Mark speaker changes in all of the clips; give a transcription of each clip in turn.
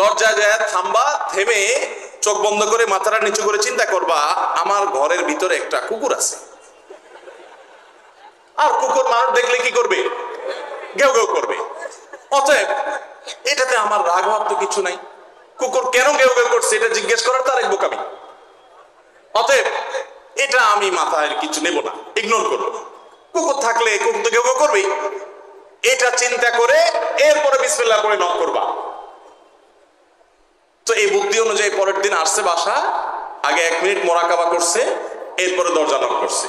Speaker 1: দরজায় যায় থামবা, থেমে চোখ বন্ধ করে মাথাটা নিচু করে চিন্তা করবা আমার ঘরের ভিতরে একটা কুকুর আছে। আর কুকুর মানুষ দেখলে কি করবে? গেউ গেউ করবে। অতএব এটাতে আমার রাগ হওয়ার তো কিছু নাই। কুকুর কেন গেউ গেউ করছে এটা জিজ্ঞেস করার তার এক বোকামি। অতএব এটা আমি মাথায় কিছু নেব না, ইগনোর করবো। কুকুর থাকলে কুকুর তো গেউ গেউ করবেই, এটা চিন্তা করে এরপরে বিসমিল্লাহ করে নক করবা। তো এই বুদ্ধি অনুযায়ী পরের দিন আসছে বাসা, আগে 1 মিনিট মোরাকাবা করছে, এরপরে দরজা নক করছে।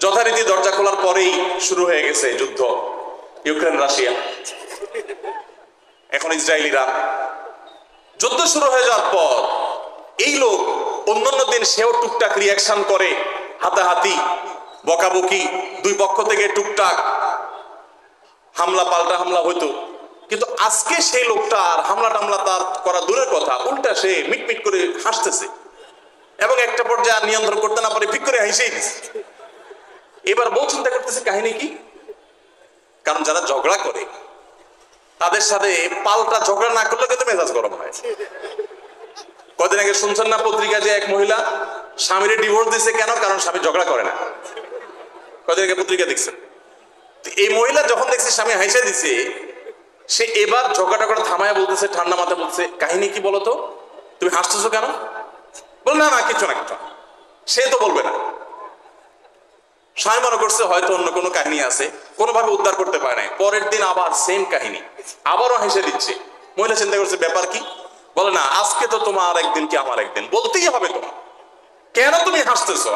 Speaker 1: যথারীতি দরজা খোলার পরেই শুরু হয়ে গেছে যুদ্ধ, ইউক্রেন রাশিয়া, এখন ইসরায়েলিরা। যুদ্ধ শুরু হয়ে যাওয়ার পর এই লোক অন্যান্য দিন সেও টুকটাক রিয়াকশন করে, হাতাহাতি বকাবকি, দুই পক্ষ থেকে টুকটাক হামলা পাল্টা হামলা হইতো। কিন্তু আজকে সেই লোকটা আর হামলা টামলা তার করা দূরের কথা, উল্টা সে মিটমিট করে হাসতেছে এবং একটা পর্যায়ে আর নিয়ন্ত্রণ করতে না পারে ফিক করে হাসেই দিচ্ছে। এবার বউ চিন্তা করতেছে কাহিনী কি? কারণ যারা ঝগড়া করে তাদের সাথে পাল্টা ঝগড়া না করলে কিন্তু মেজাজ গরম হয়। কদিন আগে শুনছেন না পত্রিকা যে এক মহিলা স্বামীরে ডিভোর্স দিছে কেন? কারণ স্বামী ঝগড়া করে না। কদিন আগে পত্রিকা দেখছেন। এই মহিলা যখন দেখছে স্বামী হাসে দিছে, সে এবার ঝগড়া করে থামায় বলতেছে, ঠান্ডা মাথায় বলছে কাহিনী কি বলতো, তুমি হাসতেছো কেন? বল না না কিছু না কিছু। সে তো বলবে না। স্বামী মনে করছে হয়তো অন্য কোনো কাহিনী আছে, কোনোভাবে উদ্ধার করতে পারে নাই। পরের দিন আবার সেম কাহিনী, আবারও হেসে দিচ্ছে। মহিলা চিন্তা করছে ব্যাপার কি? বলে না আজকে তো তোমার একদিন কি আমার একদিন, বলতেই হবে তোমার। কেন তুমি হাসতেছো?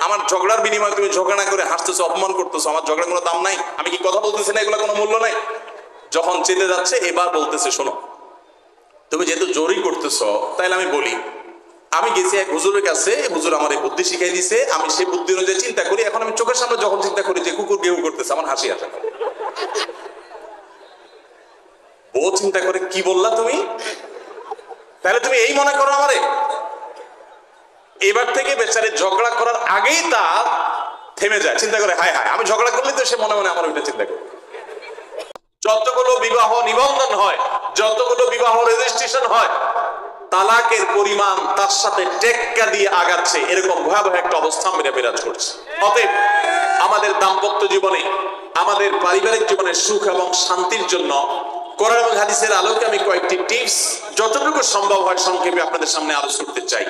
Speaker 1: আমার ঝগড়ার বিনিময়ে তুমি ঝগড়া না করে হাসতেছো, অপমান করতেছো। আমার ঝগড়ার কোনো দাম নাই? আমি কি কথা বলতেছি না, এগুলো কোনো মূল্য নাই? যখন চেতে যাচ্ছে এবার বলতেছে শোনো, তুমি যেহেতু জোরই করতেছো তাইলে আমি বলি, আমি গেছি এক হুজুরের কাছে, হুজুর আমার এই বুদ্ধি শিখাই দিছে, আমি সেই বুদ্ধি অনুযায়ী চিন্তা করি। এখন আমি চোখের সামনে যখন চিন্তা করি যে কুকুর গেউ করতেছে, আমার হাসি আসে। বউ চিন্তা করে কি বললা তুমি? তাহলে তুমি এই মনে করো আমারে? এবার থেকে বেচারে ঝগড়া করার আগেই তার থেমে যায়, চিন্তা করে হায় হায় আমি ঝগড়া করলে তো সে মনে মনে আমার ওইটা চিন্তা করে। যতগুলো বিবাহ নিবন্ধন হয়, যতগুলো বিবাহ রেজিস্ট্রেশন হয়, তালাকের পরিমাণ তার সাথে টেক্কা দিয়ে আগাচ্ছে, এরকম ভয়াবহ একটা অবস্থা আমরা বিরাজ করছে। অতএব আমাদের দাম্পত্য জীবনে, আমাদের পারিবারিক জীবনে সুখ এবং শান্তির জন্য কোরআন এবং হাদিসের আলোকে আমি কয়েকটি টিপস যতটুকু সম্ভব হয় সংক্ষেপে আপনাদের সামনে আলোচনা করতে চাই।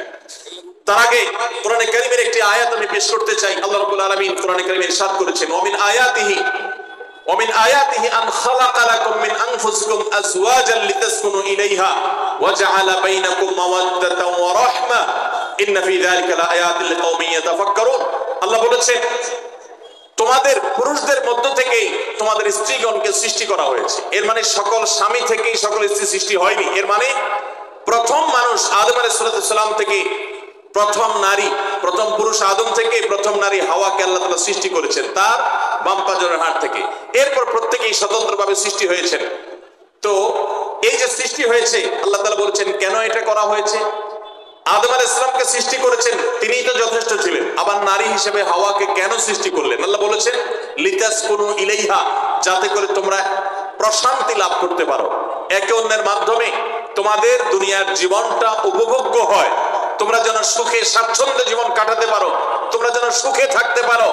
Speaker 1: তার আগে কোরআনে কারীমের একটি আয়াত আমি পেশ করতে চাই। আল্লাহ রাব্বুল আলামিন কোরআনে কারীমে ইরশাদ করেছেন, ومن آياته أن خلق لكم من أنفسكم أزواجا لتسكنوا إليها وجعل بينكم مودة ورحمة إن في ذلك لآيات لقوم يتفكرون। আল্লাহ বলেছেন তোমাদের পুরুষদের মধ্য থেকে তোমাদের স্ত্রীগণকে সৃষ্টি করা হয়েছে। এর মানে সকল স্বামী থেকেই সকল স্ত্রী সৃষ্টি হয়নি। এর মানে প্রথম মানুষ আদম আলাইহিস সালাম থেকে প্রথম নারী, প্রথম পুরুষ আদম থেকে প্রথম নারী হাওয়াকে আল্লাহ তাআলা সৃষ্টি করেছেন তার বাম পাজরের হাড় থেকে। এরপর প্রত্যেকেই স্বতন্ত্রভাবে সৃষ্টি হয়েছেন। তো এই যে সৃষ্টি হয়েছে, আল্লাহ তাআলা বলেছেন কেন এটা করা হয়েছে। আদম আলাইহিস সালামকে সৃষ্টি করেছেন, তিনিই তো যথেষ্ট ছিলেন। আবার নারী হিসেবে হাওয়াকে কেন সৃষ্টি করলেন? আল্লাহ বলেছেন লিতাসকুনু ইলাইহা, যাতে করে তোমরা প্রশান্তি লাভ করতে পারো, একে অন্যের মাধ্যমে তোমাদের দুনিয়ার জীবনটা উপভোগ্য হয়, তোমরা যেন সুখে স্বাচ্ছন্দ্যে জীবন কাটাতে পারো, তোমরা যেন সুখে থাকতে পারো।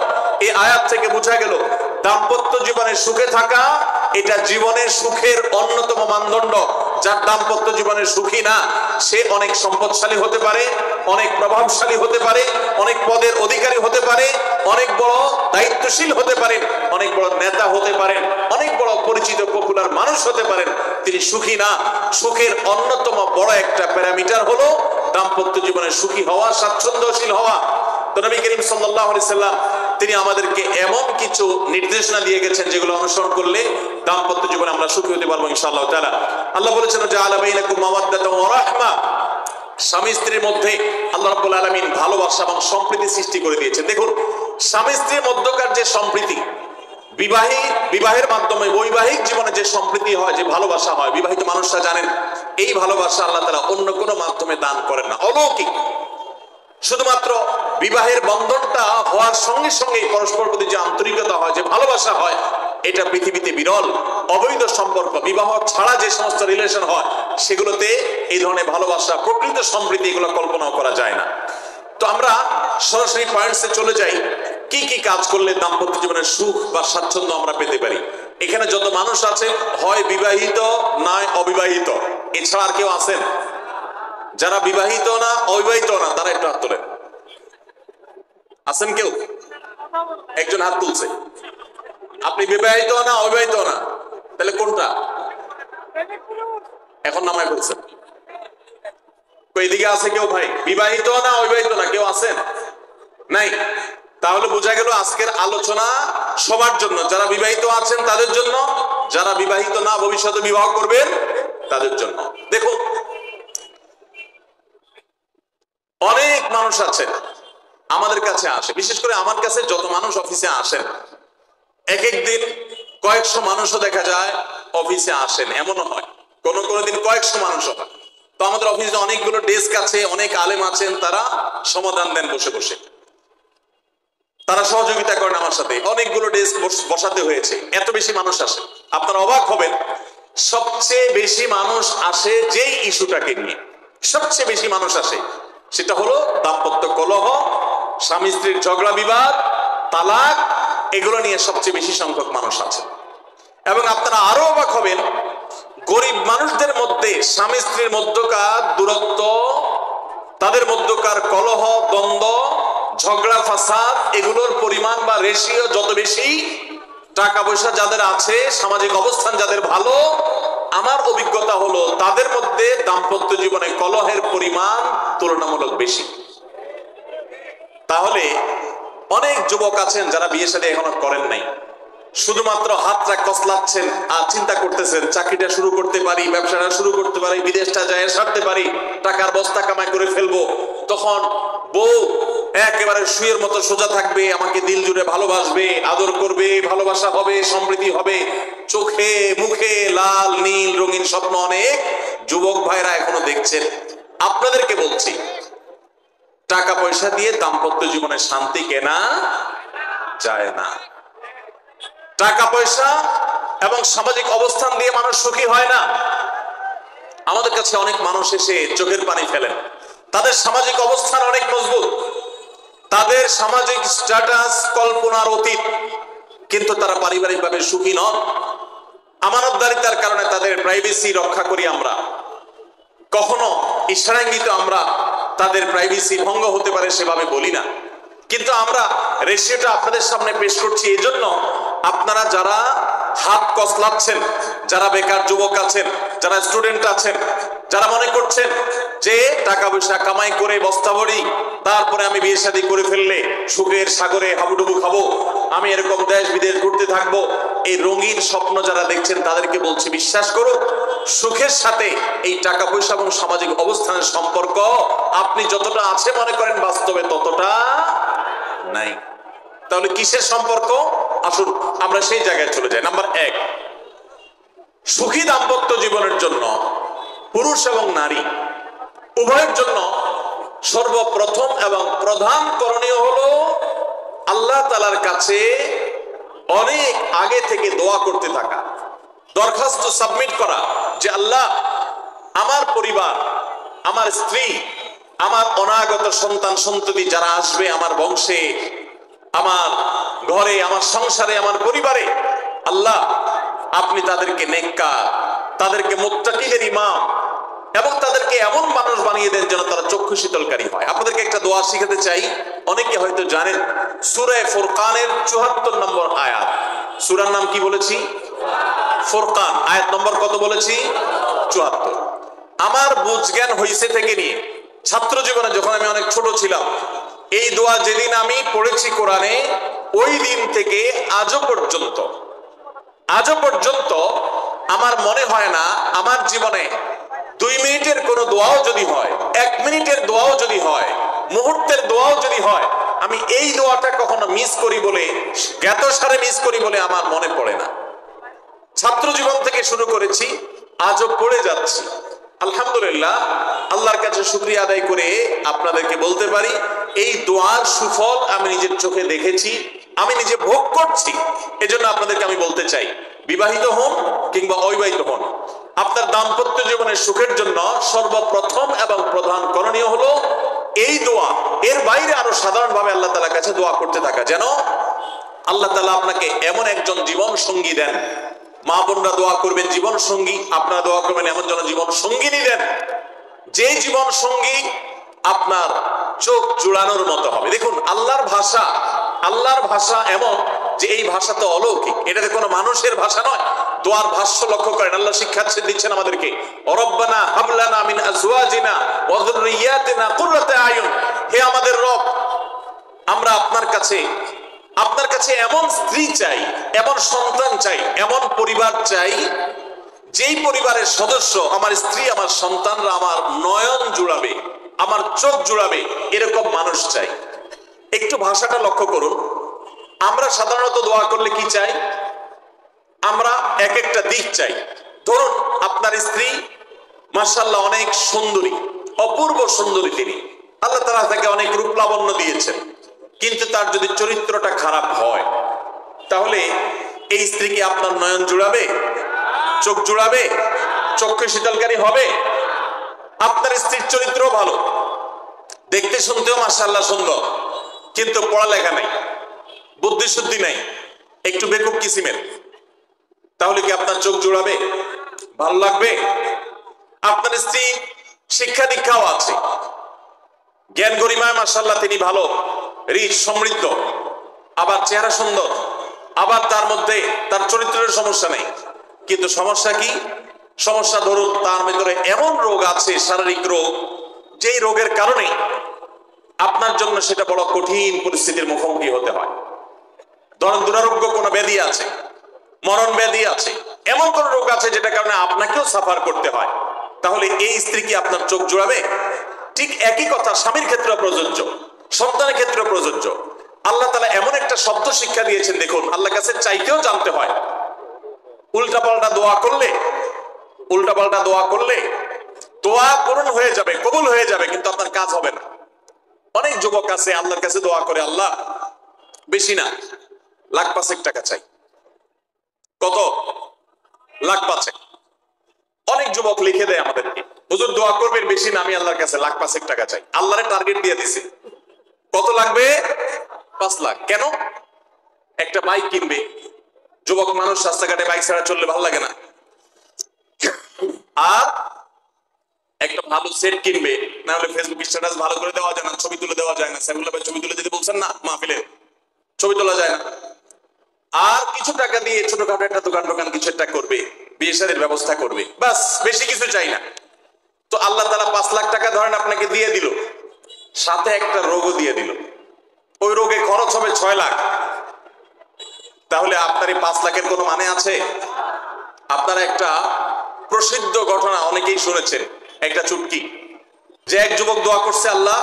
Speaker 1: এই আয়াত থেকে বোঝা গেল দাম্পত্য জীবনে সুখে থাকা এটা জীবনের সুখের অন্যতম মানদণ্ড। যার দাম্পত্য জীবনে সুখী না, সে অনেক সম্পদশালী হতে পারে, অনেক প্রভাবশালী হতে পারে, অনেক পদের অধিকারী হতে পারে, অনেক বড় দায়িত্বশীল হতে পারেন, অনেক বড় নেতা হতে পারেন, অনেক বড় পরিচিত পপুলার মানুষ হতে পারেন। তিনি সুখী না। সুখের অন্যতম বড় একটা প্যারামিটার হলো দাম্পত্য জীবনে সুখী হওয়া, স্বাচ্ছন্দ্যশীল হওয়া। তো নবী করিম সাল্লাল্লাহু আলাইহি সাল্লাম তিনি আমাদেরকে এমন কিছু নির্দেশনা দিয়ে গেছেন যেগুলো অনুসরণ করলে দাম্পত্য জীবনে আমরা সুখী হতে পারবো ইনশাআল্লাহ তাআলা। আল্লাহ বলেছেন জাআলা বাইনাকুম মাওয়াদ্দাতান ওয়া রাহমা, স্বামী স্ত্রীর মধ্যে আল্লাহ রাব্বুল আলামিন ভালোবাসা এবং সম্প্রীতি সৃষ্টি করে দিয়েছেন। দেখুন স্বামী স্ত্রীর মধ্যকার যে সম্প্রীতি, বিবাহের মাধ্যমে বৈবাহিক জীবনে যে সম্প্রীতি হয়, যে ভালোবাসা হয়, বিবাহিত মানুষরা জানেন এই ভালোবাসা আল্লাহ তাআলা অন্য কোনো মাধ্যমে দান করেন না, অলৌকিক। শুধুমাত্র বিবাহের বন্ধনটা হওয়ার সঙ্গে সঙ্গে পরস্পর প্রতি যে আন্তরিকতা হয়, যে ভালোবাসা হয়, এটা পৃথিবীতে বিরল। অবৈধ সম্পর্ক, বিবাহ ছাড়া যে সমস্ত রিলেশন হয় সেগুলোতে এই ধরনের ভালোবাসা, প্রকৃত সম্প্রীতি এগুলো কল্পনাও করা যায় না। তো আমরা সরাসরি পয়েন্টসে চলে যাই, কি কি কাজ করলে দাম্পত্য জীবনের সুখ বা স্বাচ্ছন্দ্য আমরা পেতে পারি। এখানে যত মানুষ আছেন হয় বিবাহিত নয় অবিবাহিত, এছাড়া আর কেউ আছেন যারা বিবাহিত না অবিবাহিত না? তারা একটু হাত তোলেন। আছেন কেউ? একজন হাত তুলছে। আপনি বিবাহিত না অবিবাহিত না? তাহলে কোনটা? এখন নামায় ফেলছেন। এদিকে আছে কেউ ভাই বিবাহিত না অবিবাহিত না? কেউ আছেন? নাই। তাহলে বোঝা গেল আজকের আলোচনা সবার জন্য, যারা বিবাহিত আছেন তাদের জন্য, যারা বিবাহিত না ভবিষ্যতে বিবাহ করবেন তাদের জন্য। দেখুন, অনেক মানুষ আছেন আমাদের কাছে আসে, বিশেষ করে আমার কাছে যত মানুষ অফিসে আসেন, এক এক দিন কয়েকশো মানুষও দেখা যায় অফিসে আসেন, এমনও হয় কোন কোন দিন কয়েকশো মানুষও হয়। তো আমাদের অফিসে অনেকগুলো ডেস্ক আছে, অনেক আলেম আছেন, তারা সমাধান দেন বসে বসে, তারা সহযোগিতা করেন আমার সাথে। অনেকগুলো ডেস্ক বসাতে হয়েছে, এত বেশি মানুষ আসে। আপনারা অবাক হবেন, সবচেয়ে বেশি মানুষ আসে যেই ইস্যুটাকে নিয়ে, সবচেয়ে বেশি মানুষ আসে সেটা হলো দাম্পত্য কলহ, স্বামী স্ত্রীর ঝগড়া বিবাদ, তালাক, এগুলো নিয়ে সবচেয়ে বেশি সংখ্যক মানুষ আছে। এবং আপনারা আরো অবাক হবেন, গরিব মানুষদের মধ্যে স্বামী স্ত্রীর মধ্যকার দূরত্ব, তাদের মধ্যকার কলহ, দ্বন্দ্ব, ঝগড়া, ফাসাদ, এগুলোর পরিমাণ বা রেশিও যত বেশি, টাকা পয়সা যাদের আছে, সামাজিক অবস্থান যাদের ভালো, আমার অভিজ্ঞতা হলো তাদের মধ্যে দাম্পত্য জীবনে কলহের পরিমাণ তুলনামূলক বেশি। তাহলে অনেক যুবক আছেন যারা বিয়ে শাদী এখনো করেন নাই, শুধুমাত্র হাতটা কসলাচ্ছেন আর চিন্তা করতেছেন চাকরিটা শুরু করতে পারি, ব্যবসাটা শুরু করতে পারি, বিদেশটা যায় সারতে পারি, টাকার বস্তা কামাই করে ফেলবো। তখন বউ একেবারে শুয়ের মতো সোজা থাকবে, আমাকে দিল জুড়ে ভালোবাসবে, আদর করবে, ভালোবাসা হবে, সমৃদ্ধি হবে। চোখে মুখে লাল নীল রঙিন স্বপ্ন অনেক যুবক ভাইরা এখনো দেখছেন। আপনাদেরকে বলছি, টাকা পয়সা দিয়ে দাম্পত্য জীবনে শান্তি কেনা যায় না। টাকা পয়সা এবং সামাজিক অবস্থান দিয়ে মানুষ সুখী হয় না। আমাদের কাছে অনেক মানুষ এসে চোখের পানি ফেলেন, তাদের সামাজিক অবস্থান অনেক মজবুত, তাদের সামাজিক স্ট্যাটাস কল্পনার অতীত, কিন্তু তারা পারিবারিকভাবে সুখী নন। আমানতদারিতার কারণে তাদের প্রাইভেসি রক্ষা করি আমরা, কখনো ইশারাঙ্গিত আমরা তাদের প্রাইভেসি ভঙ্গ হতে পারে সেভাবে বলি না। কিন্তু আমরা রেশিওটা আপনাদের সামনে পেশ করছি এই জন্য, আপনারা যারা হাত কসলাচ্ছেন, যারা বেকার যুবক আছেন, যারা স্টুডেন্ট আছেন, যারা মনে করছেন যে টাকা পয়সা কামাই করে বস্তা ভরি, তারপরে আমি বিয়ে শাদী করে ফেললে সুখের সাগরে হাবুডুবু খাবো, আমি এরকম দেশ বিদেশ ঘুরতে থাকবো, এই রঙিন স্বপ্ন যারা দেখছেন তাদেরকে বলছি, বিশ্বাস করুন, সুখের সাথে এই টাকা পয়সা এবং সামাজিক অবস্থানের সম্পর্ক আপনি যতটা আছে মনে করেন বাস্তবে ততটা নাই। তাহলে কিসের সম্পর্ক? আসুন আমরা সেই জায়গায় চলে যাই। নাম্বার 1, সুখী দাম্পত্য জীবনের জন্য পুরুষ এবং নারী উভয়ের জন্য সর্বপ্রথম এবং প্রধান করণীয় হলো আল্লাহ তাআলার কাছে অনেক আগে থেকে দোয়া করতে থাকা, দরখাস্ত সাবমিট করা যে আল্লাহ, আমার পরিবার, আমার স্ত্রী, আমার অনাগত সন্তান সন্ততি যারা আসবে আমার বংশে, আমার ঘরে, আমার সংসারে, আমার পরিবারে, আল্লাহ আপনি তাদেরকে নেককার, তাদেরকে মুত্তাকিদের ইমাম এবং তাদেরকে এমন মানুষ বানিয়ে দেন যেন তারা চক্ষু শীতলকারী হয়। আপনাদেরকে একটা দোয়া শিখাতে চাই, অনেকে হয়তো জানেন, সূরা ফুরকানের 74 নম্বর আয়াত। সূরার নাম কি বলেছি? ফুরকান। আয়াত নম্বর কত বলেছি? 74। আমার বুঝজ্ঞান হইছে থেকে নিয়ে ছাত্র জীবনে যখন আমি অনেক ছোট ছিলাম, এই দোয়া যেদিন আমি পড়েছি কোরআনে, ওই দিন থেকে আজও পর্যন্ত আমার মনে হয় না আমার জীবনে 2 মিনিটের কোনো দোয়াও যদি হয়, 1 মিনিটের দোয়াও যদি হয়, মুহূর্তের দোয়াও যদি হয়, আমি এই দোয়াটা কখনো মিস করি বলে, জ্ঞাতসারে মিস করি বলে আমার মনে পড়ে না। ছাত্র জীবন থেকে শুরু করেছি, আজও পড়ে যাচ্ছি। আলহামদুলিল্লাহ, আল্লাহর কাছে শুকরিয়া আদায় করে আপনাদেরকে বলতে পারি, এই দোয়ার সুফল আমি নিজের চোখে দেখেছি, আমি নিজে ভোগ করছি। এজন্য আপনাদেরকে আমি বলতে চাই, বিবাহিত হন কিংবা অবিবাহিত হন, আপনার দাম্পত্য জীবনের সুখের জন্য সর্বপ্রথম এবং প্রধান করণীয় হলো এই দোয়া। এর বাইরে আরো সাধারণভাবে আল্লাহ তাআলার কাছে দোয়া করতে থাকা, যেন আল্লাহ তাআলা আপনাকে এমন একজন জীবন সঙ্গী দেন। মা বোনরা দোয়া করবেন জীবন সঙ্গী, আপনারা দোয়া করবেন এমন যেন জীবন সঙ্গিনী দেন, যে জীবন সঙ্গী আপনার চোখ জুড়ানোর মতো হবে। দেখুন আল্লাহর ভাষা এমন যে এই ভাষা তো অলৌকিক, এটাতে কোনো মানুষের ভাষা নয়। দোয়ার ভাষ্য লক্ষ্য করেন, আল্লাহ শিক্ষা দিচ্ছেন আমাদেরকে, রব্বানা হাব লানা মিন আজওয়াজিনা ওয়া যুররিয়াতিনা কুররাতা আয়ুন। হে আমাদের রব, আমরা আপনার কাছে এমন স্ত্রী চাই, এমন সন্তান চাই, এমন পরিবার চাই, যেই পরিবারের সদস্য আমার স্ত্রী, আমার সন্তানরা আমার নয়ন জুড়াবে, আমার চোখ জুড়াবে, এরকম মানুষ চাই। একটু ভাষাটা লক্ষ্য করুন। আমরা সাধারণত দোয়া করলে কি চাই? আমরা এক একটা দিক চাই। ধরুন আপনার স্ত্রী মাশাআল্লাহ অনেক সুন্দরী, অপূর্ব সুন্দরী, তিনি আল্লাহ তাআলা তাকে অনেক রূপ লাবণ্য দিয়েছেন, কিন্তু তার যদি চরিত্রটা খারাপ হয়, তাহলে এই স্ত্রী কি আপনার নয়ন জুড়াবে, চোখ জুড়াবে, চক্ষু শীতলকারী হবে? আপনার স্ত্রীর চরিত্র ভালো, দেখতে শুনতেও মাশাআল্লাহ সুন্দর, কিন্তু পড়ালেখা নাই, বুদ্ধি শুদ্ধি নাই, একটু বেকুব কিসিমের, তাহলে কি আপনার চোখ জুড়াবে, ভালো লাগবে? আপনার স্ত্রী শিক্ষা দীক্ষাও আছে, জ্ঞান গরিমায় মাশাআল্লাহ তিনি ভালো, রিচ, সমৃদ্ধ, আবার চেহারা সুন্দর, আবার তার মধ্যে তার চরিত্রের সমস্যা নেই, কিন্তু সমস্যা কি? সমস্যা ধরুন তার ভিতরে এমন রোগ আছে, শারীরিক রোগ, যেই রোগের কারণে আপনার জন্য সেটা বড় কঠিন পরিস্থিতির মুখোমুখি হতে হয়। ধরুন দুরারোগ্য কোনো ব্যাধি আছে, মরণ ব্যাধি আছে, এমন কোন রোগ আছে যেটা কারণে আপনাকেও সাফার করতে হয়, তাহলে এই স্ত্রী কি আপনার চোখ জোড়াবে? ঠিক একই কথা স্বামীর ক্ষেত্রে প্রযোজ্য, সন্তানের ক্ষেত্রে প্রযোজ্য। আল্লাহ তাআলা এমন একটা শব্দ শিক্ষা দিয়েছেন, দেখুন আল্লাহর কাছে চাইতেও জানতে হয়। উল্টাপাল্টা দোয়া করলে দোয়া পূরণ হয়ে যাবে, কবুল হয়ে যাবে, কিন্তু আপনার কাজ হবে না। অনেক যুবক আছে আল্লাহর কাছে দোয়া করে, আল্লাহ বেশি না, লাখ পাঁচেক টাকা চাই। কত? লাখ পাঁচেক। অনেক যুবক লিখে দেয় আমাদেরকে, হুজুর দোয়া করবেন বেশি না, আমি আল্লাহর কাছে লাখ পাঁচেক টাকা চাই। আল্লাহরে টার্গেট দিয়ে দিছে, কত লাগবে? 5 লাখ। কেন? একটা বাইক কিনবে। যুবক মানুষ রাস্তাঘাটে বাইক ছাড়া চললে ভালো লাগে না, আর একটা ভালো সেট কিনবে, না হলে ফেসবুক স্ট্যাটাস ভালো করে দেওয়া যায় না, ছবি তুলে দেওয়া যায় না। সাইফুল্লাহ ভাই ছবি তুলে দিতে বলছেন না মাহফিলে, ছবি তোলা যায় না। আর কিছু টাকা দিয়ে ছোটখাটো একটা দোকান কিছু একটা করবে, বিয়ে শাদীর ব্যবস্থা করবে, বাস, বেশি কিছু চাই না। তো আল্লাহ তাআলা 5 লাখ টাকা ধরেন আপনাকে দিয়ে দিল, সাথে একটা রোগও দিয়ে দিল, ওই রোগে খরচ হবে 6 লাখ। তাহলে আপনার এই 5 লাখের কোনো মানে আছে? আপনারা একটা প্রসিদ্ধ ঘটনা অনেকেই শুনেছেন, একটা চুটকি, যে এক যুবক দোয়া করছে, আল্লাহ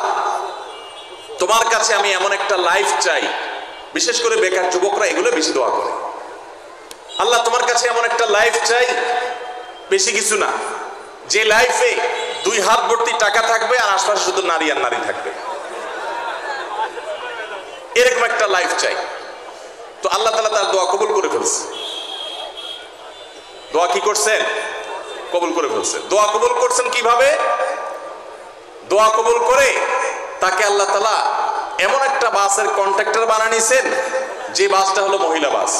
Speaker 1: তোমার কাছে আমি এমন একটা লাইফ চাই। বিশেষ করে বেকার যুবকরা এগুলো বেশি দোয়া করে, আল্লাহ তোমার কাছে এমন একটা লাইফ চাই, বেশি কিছু না, যে লাইফে 2 হাত ভর্তি টাকা থাকবে আর আশপাশে শুধু নারী আর নারী থাকবে, এরকম একটা লাইফ চাই। তো আল্লাহ তাআলা তার দোয়া কবুল করে ফেলছে। দোয়া কি করছেন? কবুল করে ফেলছে। দোয়া কবুল করছেন কিভাবে? দোয়া কবুল করে তাকে আল্লাহ তাআলা এমন একটা বাসের কন্ট্রাক্টর বানিয়ে নিয়েছেন, যে বাসটা হলো মহিলা বাস,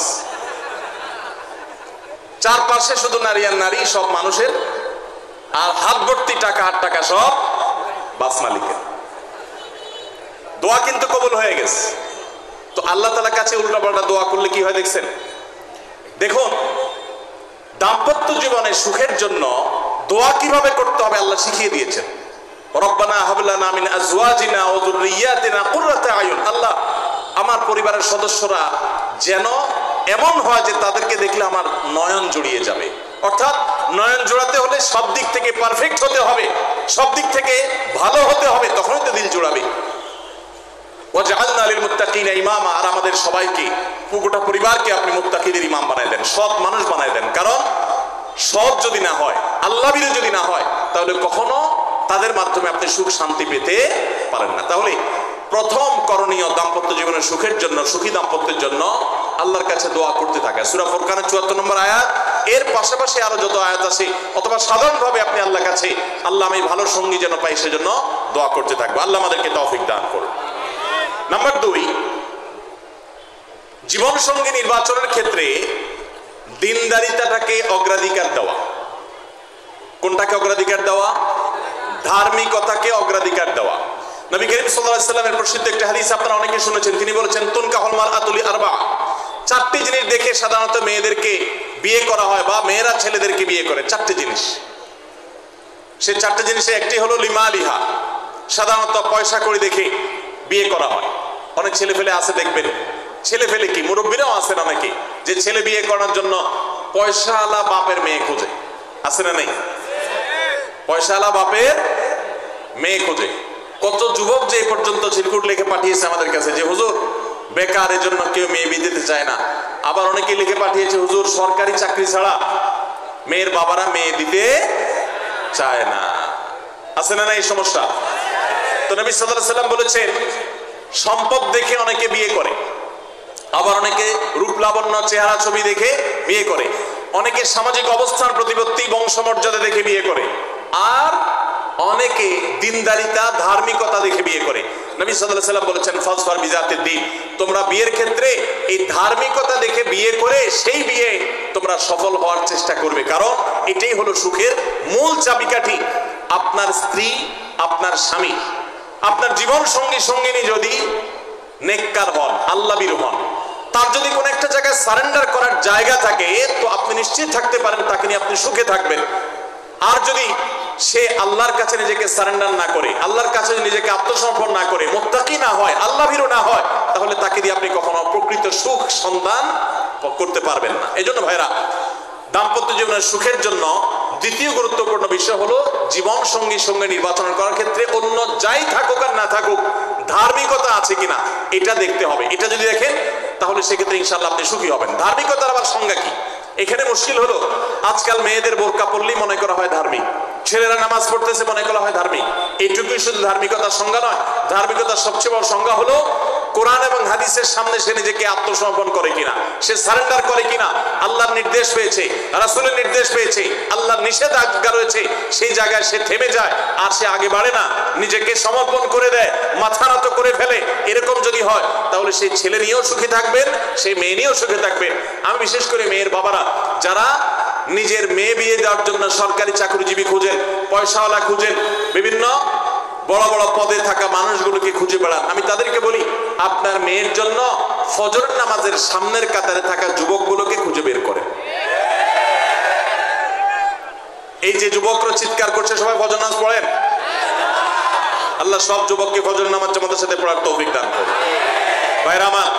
Speaker 1: চারপাশে শুধু নারী আর নারী, সব মানুষের, আর হাত ভর্তি টাকা, আর টাকা সব বাস মালিকের। দোয়া কিন্তু কবুল হয়ে গেছে। তো আল্লাহ তাআলার কাছে উল্টাপাল্টা দোয়া করলে কি হয় দেখছেন? দেখুন দাম্পত্য জীবনে সুখের জন্য দোয়া কিভাবে করতে হবে আল্লাহ শিখিয়ে দিয়েছেন। রব্বানা হাব লানা মিন আজওয়াজিনা ওয়া যুররিয়াতিনা কুররাতা আয়ুন। আল্লাহ আমার পরিবারের সদস্যরা যেন এমন হয় যে তাদেরকে দেখলে আমার নয়ন জুড়িয়ে যাবে। অর্থাৎ নয়ন জোড়াতে হলে সব দিক থেকে পারফেক্ট হতে হবে, সব দিক থেকে ভালো হতে হবে, তখনই তো দিল জোড়াবে। ওয়াজআলনা লিল মুত্তাকিনা ইমামা। আর আমাদের সবাইকে, পুরোটা পরিবারকে আপনি মুত্তাকিদের ইমাম বানায় দেন, সৎ মানুষ বানায় দেন। কারণ সৎ যদি না হয়, আল্লাহ বিরোধী যদি না হয়, তাহলে কখনো তাদের মাধ্যমে আপনি সুখ শান্তি পেতে পারেন না। তাহলে প্রথম করণীয় দাম্পত্য জীবনের সুখের জন্য, সুখী দাম্পত্যের জন্য আল্লাহর কাছে দোয়া করতে থাকে। সূরা ফুরকানের ৭৪ নম্বর আয়াত, এর পাশাপাশি আরো যত আয়াত আছে, অথবা সাধারণভাবে আপনি আল্লাহর কাছে, আল্লাহ আমি ভালো সঙ্গী যেন পাই সেজন্য দোয়া করতে থাকবো। আল্লাহ আমাদেরকে তৌফিক দান করুন। নাম্বার 2, জীবন সঙ্গী নির্বাচনের ক্ষেত্রে দিনদারিতাটাকে অগ্রাধিকার দেওয়া। কোনটাকে অগ্রাধিকার দেওয়া? ধার্মিকতাকে অগ্রাধিকার দেওয়া। নবী করিম সাল্লাল্লাহু আলাইহি ওয়াসাল্লামের প্রসিদ্ধ একটা হাদিস আপনারা অনেকে শুনেছেন। তিনি বলেছেন, তুনকাহুল মারআতু লিআরবা, 4টি জিনিস দেখে সাধারণত মেয়েদেরকে বিয়ে করা হয় বা মেয়েরা ছেলেদেরকে বিয়ে করে। 4টি জিনিস। সেই 4টি জিনিসে একটি হলো লিমালিহা, সাধারণত পয়সা কড়ি দেখে বিয়ে করা হয়। অনেক ছেলে ফেলে আছে দেখবেন, ছেলে ফেলে কি মুরব্বীরাও আছেন অনেকে, যে ছেলে বিয়ে করার জন্য পয়সাওয়ালা বাপের মেয়ে খোঁজে। আছে না নেই? পয়সাওয়ালা বাপের মেয়ে খোঁজে। কত যুবক যে এই পর্যন্ত চিরকুট লিখে পাঠিয়েছে আমাদের কাছে যে হুজুর বেকার, এর জন্য কেউ মেয়ে বিয়ে দিতে চায় না। আবার অনেকে লিখে পাঠিয়েছে, হুজুর সরকারি চাকরি ছাড়া মেয়ের বাবারা মেয়ে দিতে চায় না। আছে না এই সমস্যা? তো নবী সাল্লাল্লাহু আলাইহি ওয়াসাল্লাম বলেছেন, সম্পদ দেখে অনেকে বিয়ে করে, আবার অনেকে রূপ লাবণ্য চেহারা ছবি দেখে বিয়ে করে, অনেকে সামাজিক অবস্থান প্রতিপত্তি বংশমর্যাদা দেখে বিয়ে করে, আর অনেকে দিনদারিতা ধার্মিকতা দেখে বিয়ে করে। নবী সাল্লাল্লাহু আলাইহি ওয়াসাল্লাম বলেছেন, ফাজফার বিজাতিদ দ্বীন, তোমরা বিয়ের ক্ষেত্রে এই ধার্মিকতা দেখে বিয়ে করে সেই বিয়ে তোমরা সফল হওয়ার চেষ্টা করবে, কারণ এটাই হলো সুখের মূল চাবিকাঠি। আপনার স্ত্রী, আপনার স্বামী, আপনার জীবন সঙ্গী সঙ্গিনী যদি নেককার হন, আল্লাহভীরু হন, তার যদি কোনো একটা জায়গায় সারেন্ডার করার জায়গা থাকে, তো আপনি নিশ্চিত থাকতে পারেন তাকে নিয়ে আপনি সুখে থাকবেন। আর যদি সে আল্লাহর কাছে নিজেকে সারেন্ডার না করে, আল্লাহর কাছে নিজেকে আত্মসমর্পণ না করে, মুত্তাকি না হয়, আল্লাহভীরু না হয়, তাহলে তাকে দিয়ে আপনি কখনো প্রকৃত সুখ সন্ধান করতে পারবেন না। এই জন্য ভাইরা, দাম্পত্য জীবনের সুখের জন্য দ্বিতীয় গুরুত্বপূর্ণ বিষয় হলো জীবন সঙ্গী সঙ্গে নির্বাচন করার ক্ষেত্রে অন্য যাই থাকুক আর না থাকুক, ধার্মিকতা আছে কিনা এটা দেখতে হবে। এটা যদি দেখেন তাহলে সেক্ষেত্রে ইনশাআল্লাহ আপনি সুখী হবেন। ধার্মিকতার আবার সংজ্ঞা কি? এখানে মুশকিল হলো, আজকাল মেয়েদের বোরকা পরলেই মনে করা হয় ধার্মিক, ছেলেরা নামাজ পড়তেছে মনে করা হয় ধার্মিক। এইটুকুই শুধু ধার্মিকতার সংজ্ঞা নয়। ধার্মিকতার সবচেয়ে বড় সংজ্ঞা হলো কোরআন এবং হাদিসের সামনে সে নিজেকে আত্মসমর্পণ করে কিনা, সে সারেন্ডার করে কিনা, আল্লাহর নির্দেশ পেয়েছে, রাসূলের নির্দেশ পেয়েছে, আল্লাহর নিষেধাজ্ঞা রয়েছে, সেই জায়গায় সে থেমে যায় আর সে আগে বাড়ে না, নিজেকে সমর্পণ করে দেয়, মাথা নত করে ফেলে। এরকম যদি হয় তাহলে সেই ছেলে নিয়েও সুখী থাকবেন, সেই মেয়ে নিয়েও সুখী থাকবেন। আমি বিশেষ করে মেয়ের বাবারা যারা নিজের মেয়ে বিয়ে দেওয়ার জন্য সরকারি চাকরিজীবী খুঁজেন, পয়সাওয়ালা খুঁজেন, বিভিন্ন বড় বড় পদে থাকা মানুষগুলোকে খুঁজে বেড়ান, আমি তাদেরকে বলি, আপনার মেয়ের জন্য ফজর নামাজের সামনের কাতারে থাকা যুবকগুলোকে খুঁজে বের করেন। এই যে যুবকরা চিৎকার করছে, সবাই ফজর নামাজ পড়েন? আল্লাহ সব যুবককে ফজর নামাজ জামাতের সাথে পড়ার তৌফিক দান করুন। ভাইরা আমার,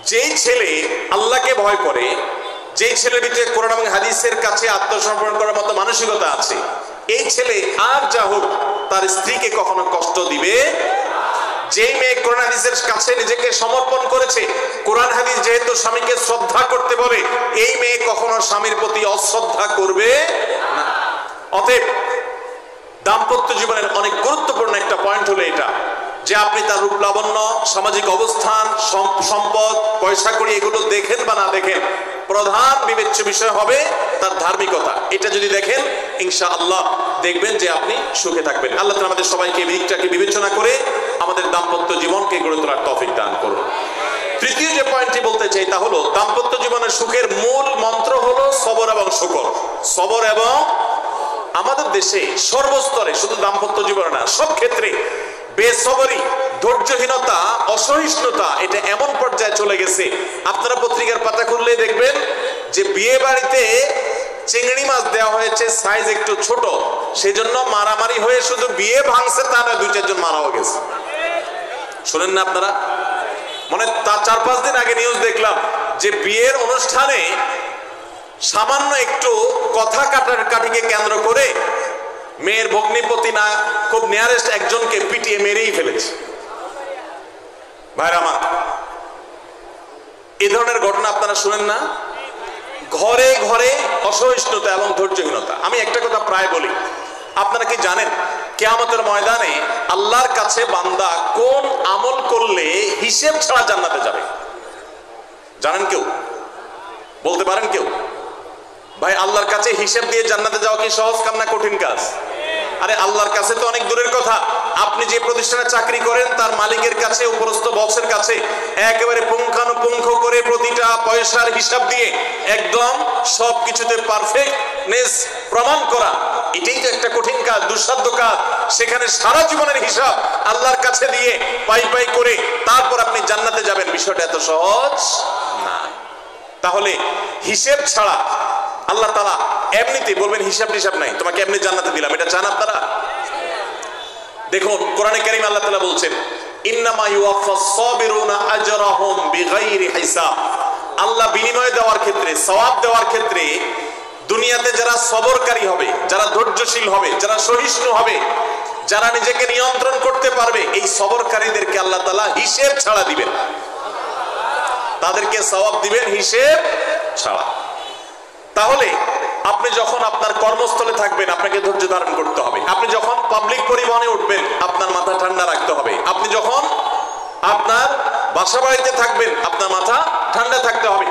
Speaker 1: যেই ছেলে আল্লাহকে ভয় করে, যেই ছেলের ভিতরে কোরআন এবং হাদিসের কাছে আত্মসমর্পণ করার মতো মানসিকতা আছে, এই ছেলে আর যা হোক তার স্ত্রীকে কখনো কষ্ট দিবে। যেই মেয়ে কোরআন হাদিসের কাছে নিজেকে সমর্পণ করেছে, কোরআন হাদিস যেহেতু স্বামীকে শ্রদ্ধা করতে বলে, এই মেয়ে কখনো স্বামীর প্রতি অশ্রদ্ধা করবে না। অতএব দাম্পত্য জীবনের অনেক গুরুত্বপূর্ণ একটা পয়েন্ট হলো এটা, যে আপনি তার রূপ লাবণ্য, সামাজিক অবস্থান, সম্পদ, পয়সা কড়ি এগুলো দেখেন বা না দেখেন, প্রধান বিবেচ্য বিষয় হবে তার ধার্মিকতা। এটা যদি দেখেন ইনশাআল্লাহ দেখবেন যে আপনি সুখে থাকবেন। আল্লাহ তাআলা আমাদের সবাইকে এই দিকটাকে বিবেচনা করে আমাদের দাম্পত্য জীবনকে গড়ে তোলার তৌফিক দান করুন। তৃতীয় যে পয়েন্টটি বলতে চাই তা হলো, দাম্পত্য জীবনের সুখের মূল মন্ত্র হলো সবর এবং শুকর। সবর এবং, আমাদের দেশে সর্বস্তরে, শুধু দাম্পত্য জীবনে না, সব ক্ষেত্রে বেসবরি, ধৈর্যহীনতা, অসহিষ্ণুতা এটা এমন পর্যায়ে চলে গেছে, আপনারা পত্রিকার পাতা খুললে দেখবেন যে বিয়ে বাড়িতে চিংড়ি মাছ দেওয়া হয়েছে সাইজ একটু ছোট, সেই জন্য মারামারি হয়ে শুধু বিয়ে ভাঙছে তা না, 2-4 জন মারাও গেছে। শোনেন না আপনারা? মানে 4-5 দিন আগে নিউজ দেখলাম যে বিয়ের অনুষ্ঠানে সামান্য একটু কথা কাটাকাটিকে কেন্দ্র করে মেয়ের ভগ্নিপতি না খুব নিয়ারেস্ট একজনকে পিটিয়ে মেরেই ফেলেছে। ভাইরা আমার, এই ধরনের ঘটনা আপনারা শুনেন না? ঘরে ঘরে অসহিষ্ণুতা এবং ধৈর্যহীনতা। আমি একটা কথা প্রায় বলি, আপনারা কি জানেন কিয়ামতের ময়দানে আল্লাহর কাছে বান্দা কোন আমল করলে হিসেব ছাড়া জান্নাতে যাবে? জানেন কেউ? বলতে পারেন কেউ? ভাই, আল্লাহর কাছে হিসেব দিয়ে জান্নাতে যাওয়া কি সহজ কাম না কঠিন কাজ? আরে আল্লাহর কাছে তো অনেক দূরের কথা। আপনি যে প্রতিষ্ঠানে চাকরি করেন তার মালিকের কাছে, উপরস্থ বসের কাছে একেবারে পুঙ্খানুপুঙ্খ করে প্রতিটা পয়সার হিসাব দিয়ে একদম সবকিছুতে পারফেক্টনেস প্রমাণ করা, এটাই তো একটা কঠিন কাজ, দুঃসাধ্য কাজ। সেখানে সারা জীবনের হিসাব আল্লাহর কাছে দিয়ে পাই পাই করে তারপর আপনি জান্নাতে যাবেন, বিষয়টা এত সহজ না। তাহলে হিসেব ছাড়া আল্লাহ তাআলা এমনিতে বলবেন হিসাব টিসাব নাই, তোমাকে এমনি জান্নাতে দিলাম, এটা চান আপনারা? দেখুন কোরআনে কারীমে আল্লাহ তাআলা বলছেন ইন্নামা ইউওয়াফাস সাবিরুনা আজরাহুম বিগাইরি হিসাব। আল্লাহ বিনিময় দেওয়ার ক্ষেত্রে, সওয়াব দেওয়ার ক্ষেত্রে দুনিয়াতে যারা সবরকারী হবে, যারা ধৈর্যশীল হবে, যারা সহিষ্ণু হবে, যারা নিজেকে নিয়ন্ত্রণ করতে পারবে, এই সবরকারীদেরকে আল্লাহ তাআলা হিসেব ছাড়া দিবেন, তাদেরকে সওয়াব দিবেন হিসেব ছাড়া। তাহলে আপনি যখন আপনার কর্মস্থলে থাকবেন আপনাকে ধৈর্য ধারণ করতে হবে। আপনি যখন পাবলিক পরিবহনে উঠবেন আপনার মাথা ঠান্ডা রাখতে হবে। আপনি যখন আপনার বাসা বাড়িতে থাকবেন আপনার মাথা ঠান্ডা থাকতে হবে।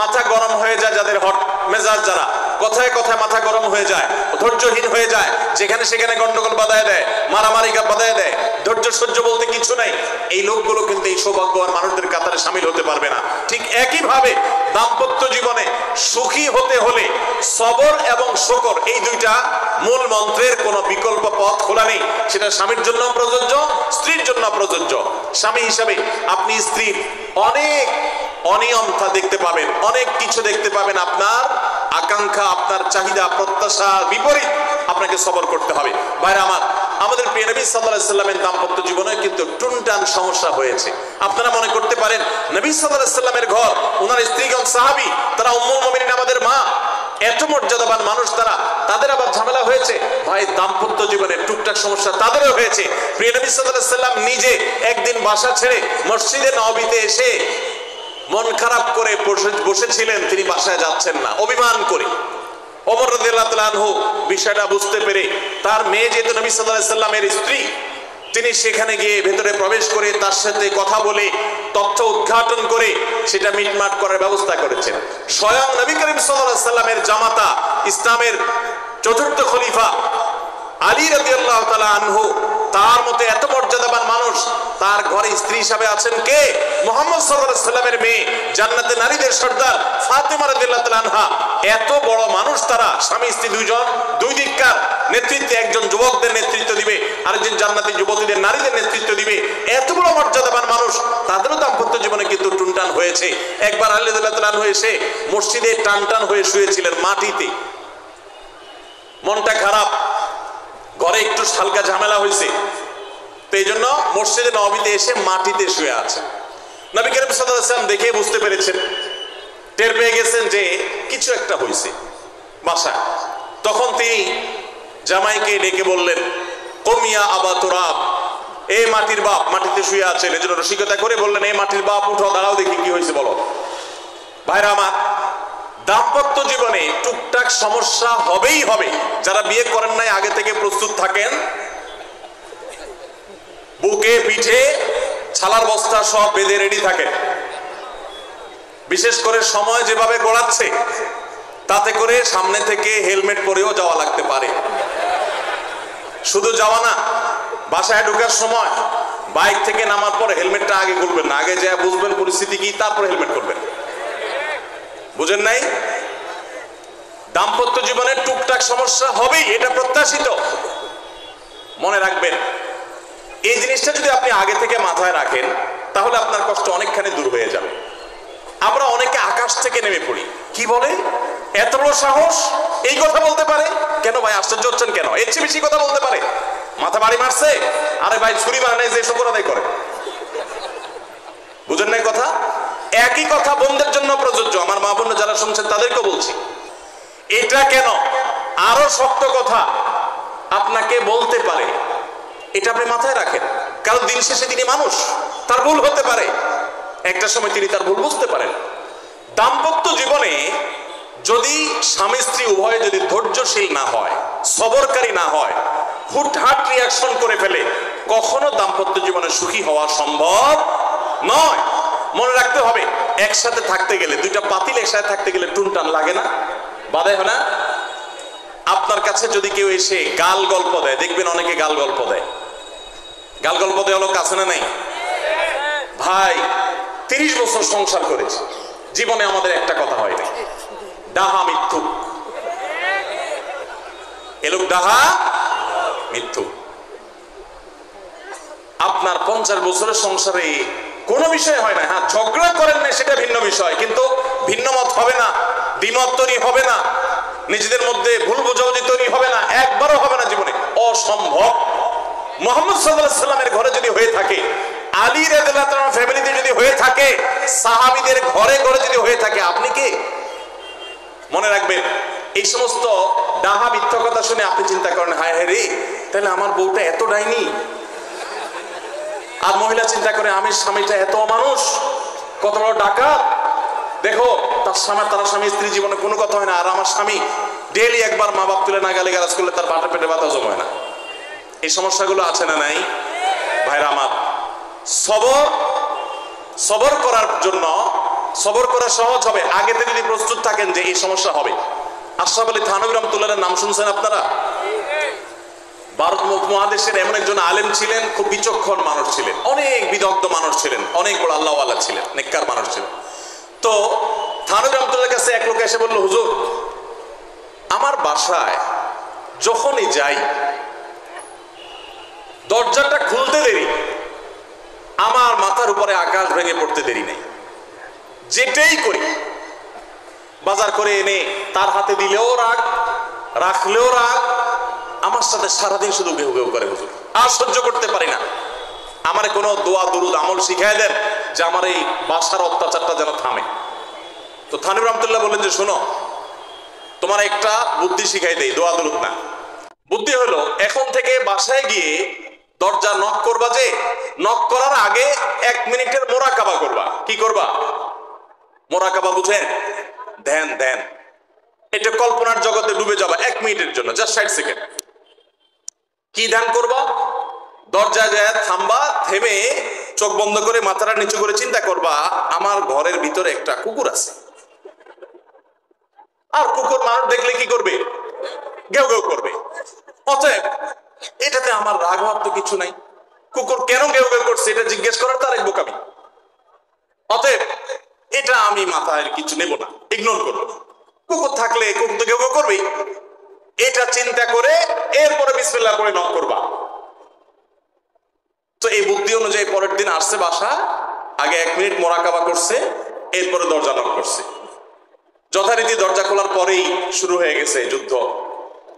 Speaker 1: মাথা গরম হয়ে যায় যাদের, হট মেজাজ যারা, কথায় কথায় মাথা গরম হয়ে যায়, ধৈর্যহীন হয়ে যায়, যেখানে সেখানে গন্ডগোল বাধায় দেয়, মারামারি বাধায় দেয়, ধৈর্য সহ্য বলতে কিছু নাই, এই লোকগুলো কিন্তু এই সৌভাগ্যবান মানুষদের কাতারে শামিল হতে পারবে না। ঠিক একইভাবে দাম্পত্য জীবনে সুখী হতে হলে সবর এবং শকর, এই দুইটা মূল মন্ত্রের কোনো বিকল্প পথ খোলা নেই। সেটা স্বামীর জন্য প্রযোজ্য, স্ত্রীর জন্য প্রযোজ্য। স্বামী হিসাবে আপনি স্ত্রীর অনেক অনিয়মতা দেখতে পাবেন, অনেক কিছু দেখতে পাবেন, আপনার আকাঙ্ক্ষা, আপনার চাহিদা, প্রত্যাশা বিপরীত, আপনাকে সবর করতে হবে। ভাইরা আমার, আমাদের প্রিয় নবী সাল্লাল্লাহু আলাইহি সাল্লামের দাম্পত্য জীবনে কিন্তু টুনটান সমস্যা হয়েছে। আপনারা মনে করতে পারেন নবী সাল্লাল্লাহু আলাইহি সাল্লামের ঘর, ওনার স্ত্রীগণ সাহাবী, তারা উম্মুল মুমিনিন আমাদের মা, এত মর্যাদাবান মানুষ তারা, তাদের আবার ঝামেলা হয়েছে। ভাই, দাম্পত্য জীবনে টুকটাক সমস্যা তাদেরও হয়েছে। প্রিয় নবী সাল্লাল্লাহু আলাইহি সাল্লাম নিজে একদিন বাসা ছেড়ে মসজিদে নববীতে এসে মন খারাপ করে বসেছিলেন, তিনি বাসায় যাচ্ছেন না, অভিমান করে। ওমর রাদিয়াল্লাহু তাআলা আনহু বিষয়টা বুঝতে পেরে তার মেয়ে যেহেতু নবী সাল্লাল্লাহু আলাইহি সাল্লামের স্ত্রী, তিনি সেখানে গিয়ে ভেতরে প্রবেশ করে তার সাথে কথা বলে তথ্য উদ্ঘাটন করে সেটা মিটমাট করার ব্যবস্থা করেছেন। স্বয়ং নবী করিম সাল্লাল্লাহু আলাইহি সাল্লামের জামাতা, ইসলামের চতুর্থ খলিফা আলী রাদিয়াল্লাহু তাআলা আনহু, তার মতো এত মর্যাদাবান মানুষ, তার ঘরে স্ত্রী হিসাবে আছেন কে? মুহাম্মদ সাল্লাল্লাহু আলাইহি সাল্লামের মেয়ে, জান্নাতে নারীদের সর্দার ফাতেমা রাদিয়াল্লাহু তাআলা আনহা। এত বড় মানুষ তারা, স্বামী স্ত্রী দুইজন, দুই দিককার নেতৃত্বে, একজন যুবকদের নেতৃত্ব দিবে, আরেকজন জান্নাতি যুবতীদের, নারীদের নেতৃত্ব দিবে। এত বড় মর্যাদাবান মানুষ, তাদেরও দাম্পত্য জীবনে কিন্তু টুনটান হয়েছে। একবার আলী রাদিয়াল্লাহু তাআলা আনহু এসে মসজিদে টানটান হয়ে শুয়েছিলেন মাটিতে, মনটা খারাপ, ঘরে একটু হালকা ঝামেলা হয়েছে, তো এই জন্য মসজিদে নববীতে এসে মাটিতে শুয়ে আছে। নবী করিম সাল্লাল্লাহু আলাইহি ওয়াসাল্লাম দেখে বুঝতে পেরেছেন, টের পেয়ে গেছেন যে কিছু একটা হয়েছে বাসায়। তখন তিনি জামাইকে ডেকে বললেন, কমিয়া আবা তুরাব, এ মাটির বাপ, মাটিতে শুয়ে আছেন। এজন্য রসিকতা করে বললেন, এই মাটির বাপ, উঠো, দাঁড়াও, দেখি কি হয়েছে বলো। ভাইরা আমার, দাম্পত্য জীবনে টুকটাক সমস্যা হবেই হবে। যারা বিয়ে করেন নাই আগে থেকে প্রস্তুত থাকেন, বুকে পিঠে ছালার বস্তা সব বেঁধে রেডি থাকেন। বিশেষ করে সময় যেভাবে গড়াচ্ছে তাতে করে সামনে থেকে হেলমেট পরেও যাওয়া লাগতে পারে। শুধু যাওয়া না, বাসায় ঢোকার সময় বাইক থেকে নামার পর হেলমেটটা আগে খুলবেন না, আগে যা বুঝবেন পরিস্থিতি কি, তারপর হেলমেট করবেন। বুঝেন নাই? দাম্পত্য জীবনে টুকটাক সমস্যা হবেই, এটা প্রত্যাশিত। মনে রাখবেন, এই জিনিসটা যদি আপনি আগে থেকে মাথায় রাখেন তাহলে আপনার কষ্ট অনেকখানি দূর হয়ে যাবে। আমরা অনেকে আকাশ থেকে নেমে পড়ি, কি বলে, এত বড় সাহস, এই কথা বলতে পারে কেন? ভাই আশ্চর্য হচ্ছেন কেন? এর চেয়ে বেশি কথা বলতে পারে, মাথা বাড়ি মারছে, আরে ভাই ছুরি মারে নাই যে শুকর আদায় করে। বুঝেন নাই কথা? একই কথা বোনদের জন্য প্রযোজ্য। আমার মা বোন যারা শুনছেন তাদেরকে বলছি, এটা কেন, আরো শক্ত কথা আপনাকে বলতে পারে, এটা আপনি মাথায় রাখেন। কারণ দিন শেষে তিনি মানুষ, তার ভুল হতে পারে, একটা সময় তিনি তার ভুল বুঝতে পারেন। দাম্পত্য জীবনে যদি স্বামী স্ত্রী উভয়ে যদি ধৈর্যশীল না হয়, সবরকারী না হয়, হুটহাট রিয়াকশন করে ফেলে, কখনো দাম্পত্য জীবনে সুখী হওয়া সম্ভব নয়। মনে রাখতে হবে, একসাথে থাকতে গেলে, দুইটা পাতিল একসাথে থাকতে গেলে টুনটান লাগে না, বাধে হয় না? আপনার কাছে যদি কেউ এসে গাল গল্প দেয়, দেখবেন অনেকে গাল গল্প দেয়। গাল গল্প দেওয়া লোক আছে না নাই? ভাই 30 বছর সংসার করেছে, জীবনে আমাদের একটা কথা হয় নাই। ডাহা মিথ্যুক, এ লোক ডাহা মিথ্যুক। আপনার 50 বছরের সংসারে কোনো বিষয় হয় না, হ্যাঁ ঝগড়া করেন না সেটা ভিন্ন বিষয়, কিন্তু ভিন্ন মত হবে না, দ্বিমত তৈরি হবে না, নিজেদের মধ্যে ভুল বোঝাবুঝি তৈরি হবে না, একবারও হবে না জীবনে, অসম্ভব। মুহাম্মদ সাল্লাল্লাহু আলাইহি সাল্লামের ঘরে যদি হয়ে থাকে, আলী রাদিয়াল্লাহু তাআলার ফ্যামিলিতে যদি হয়ে থাকে, সাহাবীদের ঘরে ঘরে যদি হয়ে থাকে, আপনি কে? মনে রাখবেন, এই সমস্ত ডাহা মিথ্যা কথা শুনে আপনি চিন্তা করেন, হায় হায় রে, তাহলে আমার বউটা এত ডাইনি। আর মহিলা চিন্তা করে, আমি স্বামীটা এত মানুষ, কত বড় ডাকাত। দেখো তার স্বামী স্ত্রী জীবনে কোনো কথা হয় না, আর আমার স্বামী ডেইলি একবার মা বাপ তুলে না গালি গালাজ করলে তার বাটা পেটে ব্যথা জমায় না। এই সমস্যাগুলো আছে না নাই? ভাইরা আমার, সবর করার জন্য, সবর করা সহজ হবে আগে থেকে যদি প্রস্তুত থাকেন যে এই সমস্যা হবে। আশরাফ আলী থানভী রাহমাতুল্লাহর নাম শুনছেন আপনারা? ভারত মহাদেশের এমন একজন আলেম ছিলেন, খুব বিচক্ষণ মানুষ ছিলেন, অনেক বিদগ্ধ মানুষ ছিলেন, অনেক বড় আল্লাহওয়ালা ছিলেন, নেককার মানুষ ছিলেন। তো থানভী রাহমাতুল্লাহর কাছে এক লোক এসে বলল, হুজুর, আমার বাসায় যখনই যাই দরজাটা খুলতে দেরি, আমার মাথার উপরে আকাশ ভেঙে পড়তে দেরি নেই। যেটাই করি, বাজার করে এনে তার হাতে দিলেও রাগ, রাখলেও রাগ, আমার সাথে সারাদিন শুধু ঘেউ ঘেউ করে। হুজুর, আর সহ্য করতে পারি না, আমার কোনো দোয়া দুরুদ আমল শিখাই দেন যে আমার এই বাসার অত্যাচারটা যেন থামে। তো থানভী রাহমাতুল্লাহ বললেন যে, শোনো, তোমার একটা বুদ্ধি শিখাই দেই, দোয়া দুরুদ না। বুদ্ধি হলো, এখন থেকে বাসায় গিয়ে দরজা নক করবা, যে নক করার আগে 1 মিনিটের মোরাকাবা করবা। কি করবা? মোরাকাবা বুঝেন? ধ্যান, ধ্যান। এটা কল্পনার জগতে ডুবে যাবা 1 মিনিটের জন্য, জাস্ট 60 সেকেন্ড। কি ধ্যান করবা? দরজা যায় থামবা, থেমে চোখ বন্ধ করে মাথাটা নিচু করে চিন্তা করবা, আমার ঘরের ভিতরে একটা কুকুর আছে। আর কুকুর মানুষ দেখলে কি করবে? ঘেউ ঘেউ করবে। অতএব এটাতে আমার রাগ হওয়ার তো কিছু নাই, কুকুর কেন ঘেউ ঘেউ করছে এটা জিজ্ঞেস করার তার এক বোকামি। অতএব এটা আমি মাথায় কিছু নেব না, ইগনোর করবো। কুকুর থাকলে কুকুর তো ঘেউ ঘেউ করবেই, এটা চিন্তা করে এরপরে বিসমিল্লাহ করে নক করবা। তো এই বুদ্ধি অনুযায়ী পরের দিন আসছে বাসা, আগে 1 মিনিট মোরাকাবা করছে, এরপরে দরজা নক করছে। যথারীতি দরজা খোলার পরেই শুরু হয়ে গেছে যুদ্ধ,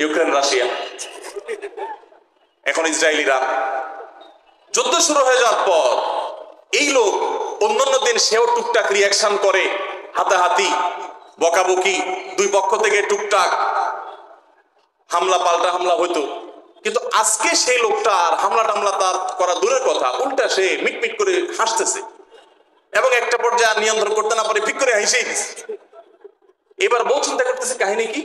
Speaker 1: ইউক্রেন রাশিয়া, এখন ইসরায়েলিরা। যুদ্ধ শুরু হয়ে যাওয়ার পর এই লোক অন্যান্য দিন সেও টুকটাক রিয়াকশন করে, হাতাহাতি, বকাবকি, দুই পক্ষ থেকে টুকটাক হামলা পাল্টা হামলা হইতো, কিন্তু আজকে সেই লোকটা আর হামলা টামলা তার করা দূরের কথা, উল্টা সে মিটমিট করে হাসতেছে এবং একটা পর্যায়ে আর নিয়ন্ত্রণ করতে না পারে ঠিক করে হেসেই দিচ্ছে। এবার বউ চিন্তা করতেছে কাহিনী কি,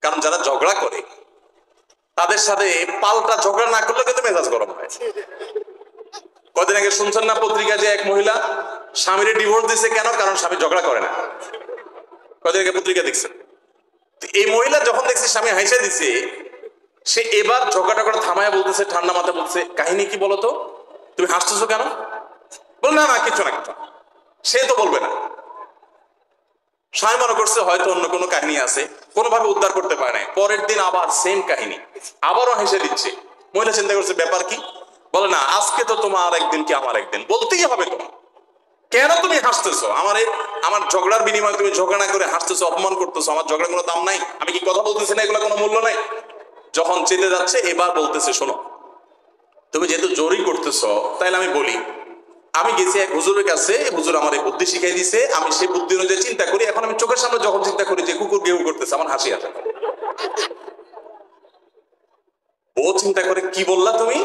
Speaker 1: কারণ যারা ঝগড়া করে তাদের সাথে পাল্টা ঝগড়া না করলে কিন্তু মেজাজ গরম হয়। কদিন আগে শুনছেন না পত্রিকা যে এক মহিলা স্বামীর ডিভোর্স দিছে, কেন? কারণ স্বামী ঝগড়া করে না। কদিন আগে পত্রিকা দেখছেন। এই মহিলা যখন দেখছে স্বামী হাসে দিছে, সে এবার ঝগড়া করে থামায় বলতেছে, ঠান্ডা মাথায় বলছে, কাহিনী কি বলতো, তুমি হাসতেছো কেন? বল না না কিছু না, কিছু। সে তো বলবে না, স্বামী মনে করছে হয়তো অন্য কোনো কাহিনী আছে, কোনোভাবে উদ্ধার করতে পারে না। পরের দিন আবার সেম কাহিনী, আবারও হেসে দিচ্ছে। মহিলা চিন্তা করছে ব্যাপার কি, বলে না আজকে তো তোমার একদিন কি আমার একদিন, বলতেই হবে তোমার। কেন তুমি হাসতেছো? আমার ঝগড়ার বিনিময়ে তুমি ঝগড়া না করে হাসতেছো, অপমান করতেছো, আমার ঝগড়ার কোনো দাম নাই, আমি কি কথা বলতেছি না, এগুলো কোনো মূল্য নাই। যখন চেতে যাচ্ছে এবার বলতেছে, শোনো, তুমি যেহেতু জোরই করতেছো, তাইলে আমি বলি, আমি গেছি এক হুজুরের কাছে, হুজুর আমার এই বুদ্ধি শিখাই দিছে, আমি সেই বুদ্ধি অনুযায়ী চিন্তা করি, এখন আমি চোখের সামনে যখন চিন্তা করি যে কুকুর ঘেউ করতেছে, আমার হাসি আসে। ও চিন্তা করে, কি বললা তুমি?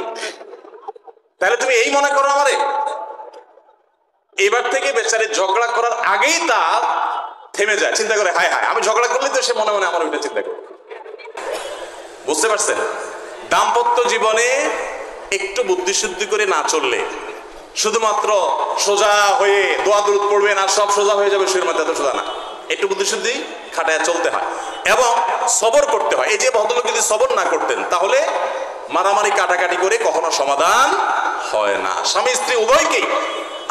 Speaker 1: তাহলে তুমি এই মনে করো আমারে? এবার থেকে বেচারে ঝগড়া করার আগেই তার থেমে যায়, চিন্তা করে হায় হায় আমি ঝগড়া করলে তো সে মনে মনে আমার ওইটা চিন্তা করে। বুঝতে পারছেন? দাম্পত্য জীবনে একটু বুদ্ধিশুদ্ধি করে না চললে, শুধুমাত্র সোজা হয়ে দোয়া দরুদ পড়বেন আর সব সোজা হয়ে যাবে, শুরুর মধ্যে এত সোজা না, একটু বুদ্ধিশুদ্ধি খাটায় চলতে হয় এবং সবর করতে হয়। এই যে ভদ্রলোক যদি সবর না করতেন তাহলে মারামারি কাটাকাটি করে কখনো সমাধান হয় না। স্বামী স্ত্রী উভয়কেই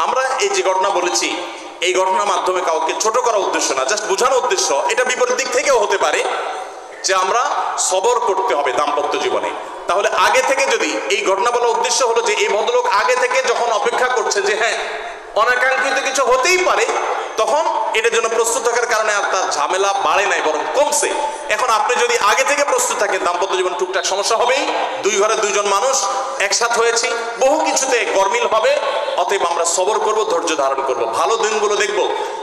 Speaker 1: আমরা এই যে ঘটনা বলেছি, এই ঘটনার মাধ্যমে কাউকে ছোট করার উদ্দেশ্য না, জাস্ট বোঝানোর উদ্দেশ্য। এটা বিপরীত দিক থেকেও হতে পারে যে আমরা সবর করতে হবে দাম্পত্য জীবনে। তাহলে আগে থেকে যদি এই ঘটনা বলার উদ্দেশ্য হলো যে এই ভদ্রলোক আগে থেকে যখন অপেক্ষা করছে যে হ্যাঁ অনাকাঙ্ক্ষিত কিছু হতেই পারে, তখন এটার জন্য প্রস্তুত থাকার কারণে আর তার ঝামেলা বাড়ে নাই, বরং কমছে। এখন আপনি যদি আগে থেকে প্রস্তুত থাকেন, দাম্পত্য জীবন টুকটাক সমস্যা হবেই, দুই ঘরে দুইজন মানুষ একসাথ হয়েছি, বহু কিছুতে গরমিল হবে। অতএব আমরা সবর করব, ধৈর্য ধারণ করব, ভালো দিনগুলো দেখব।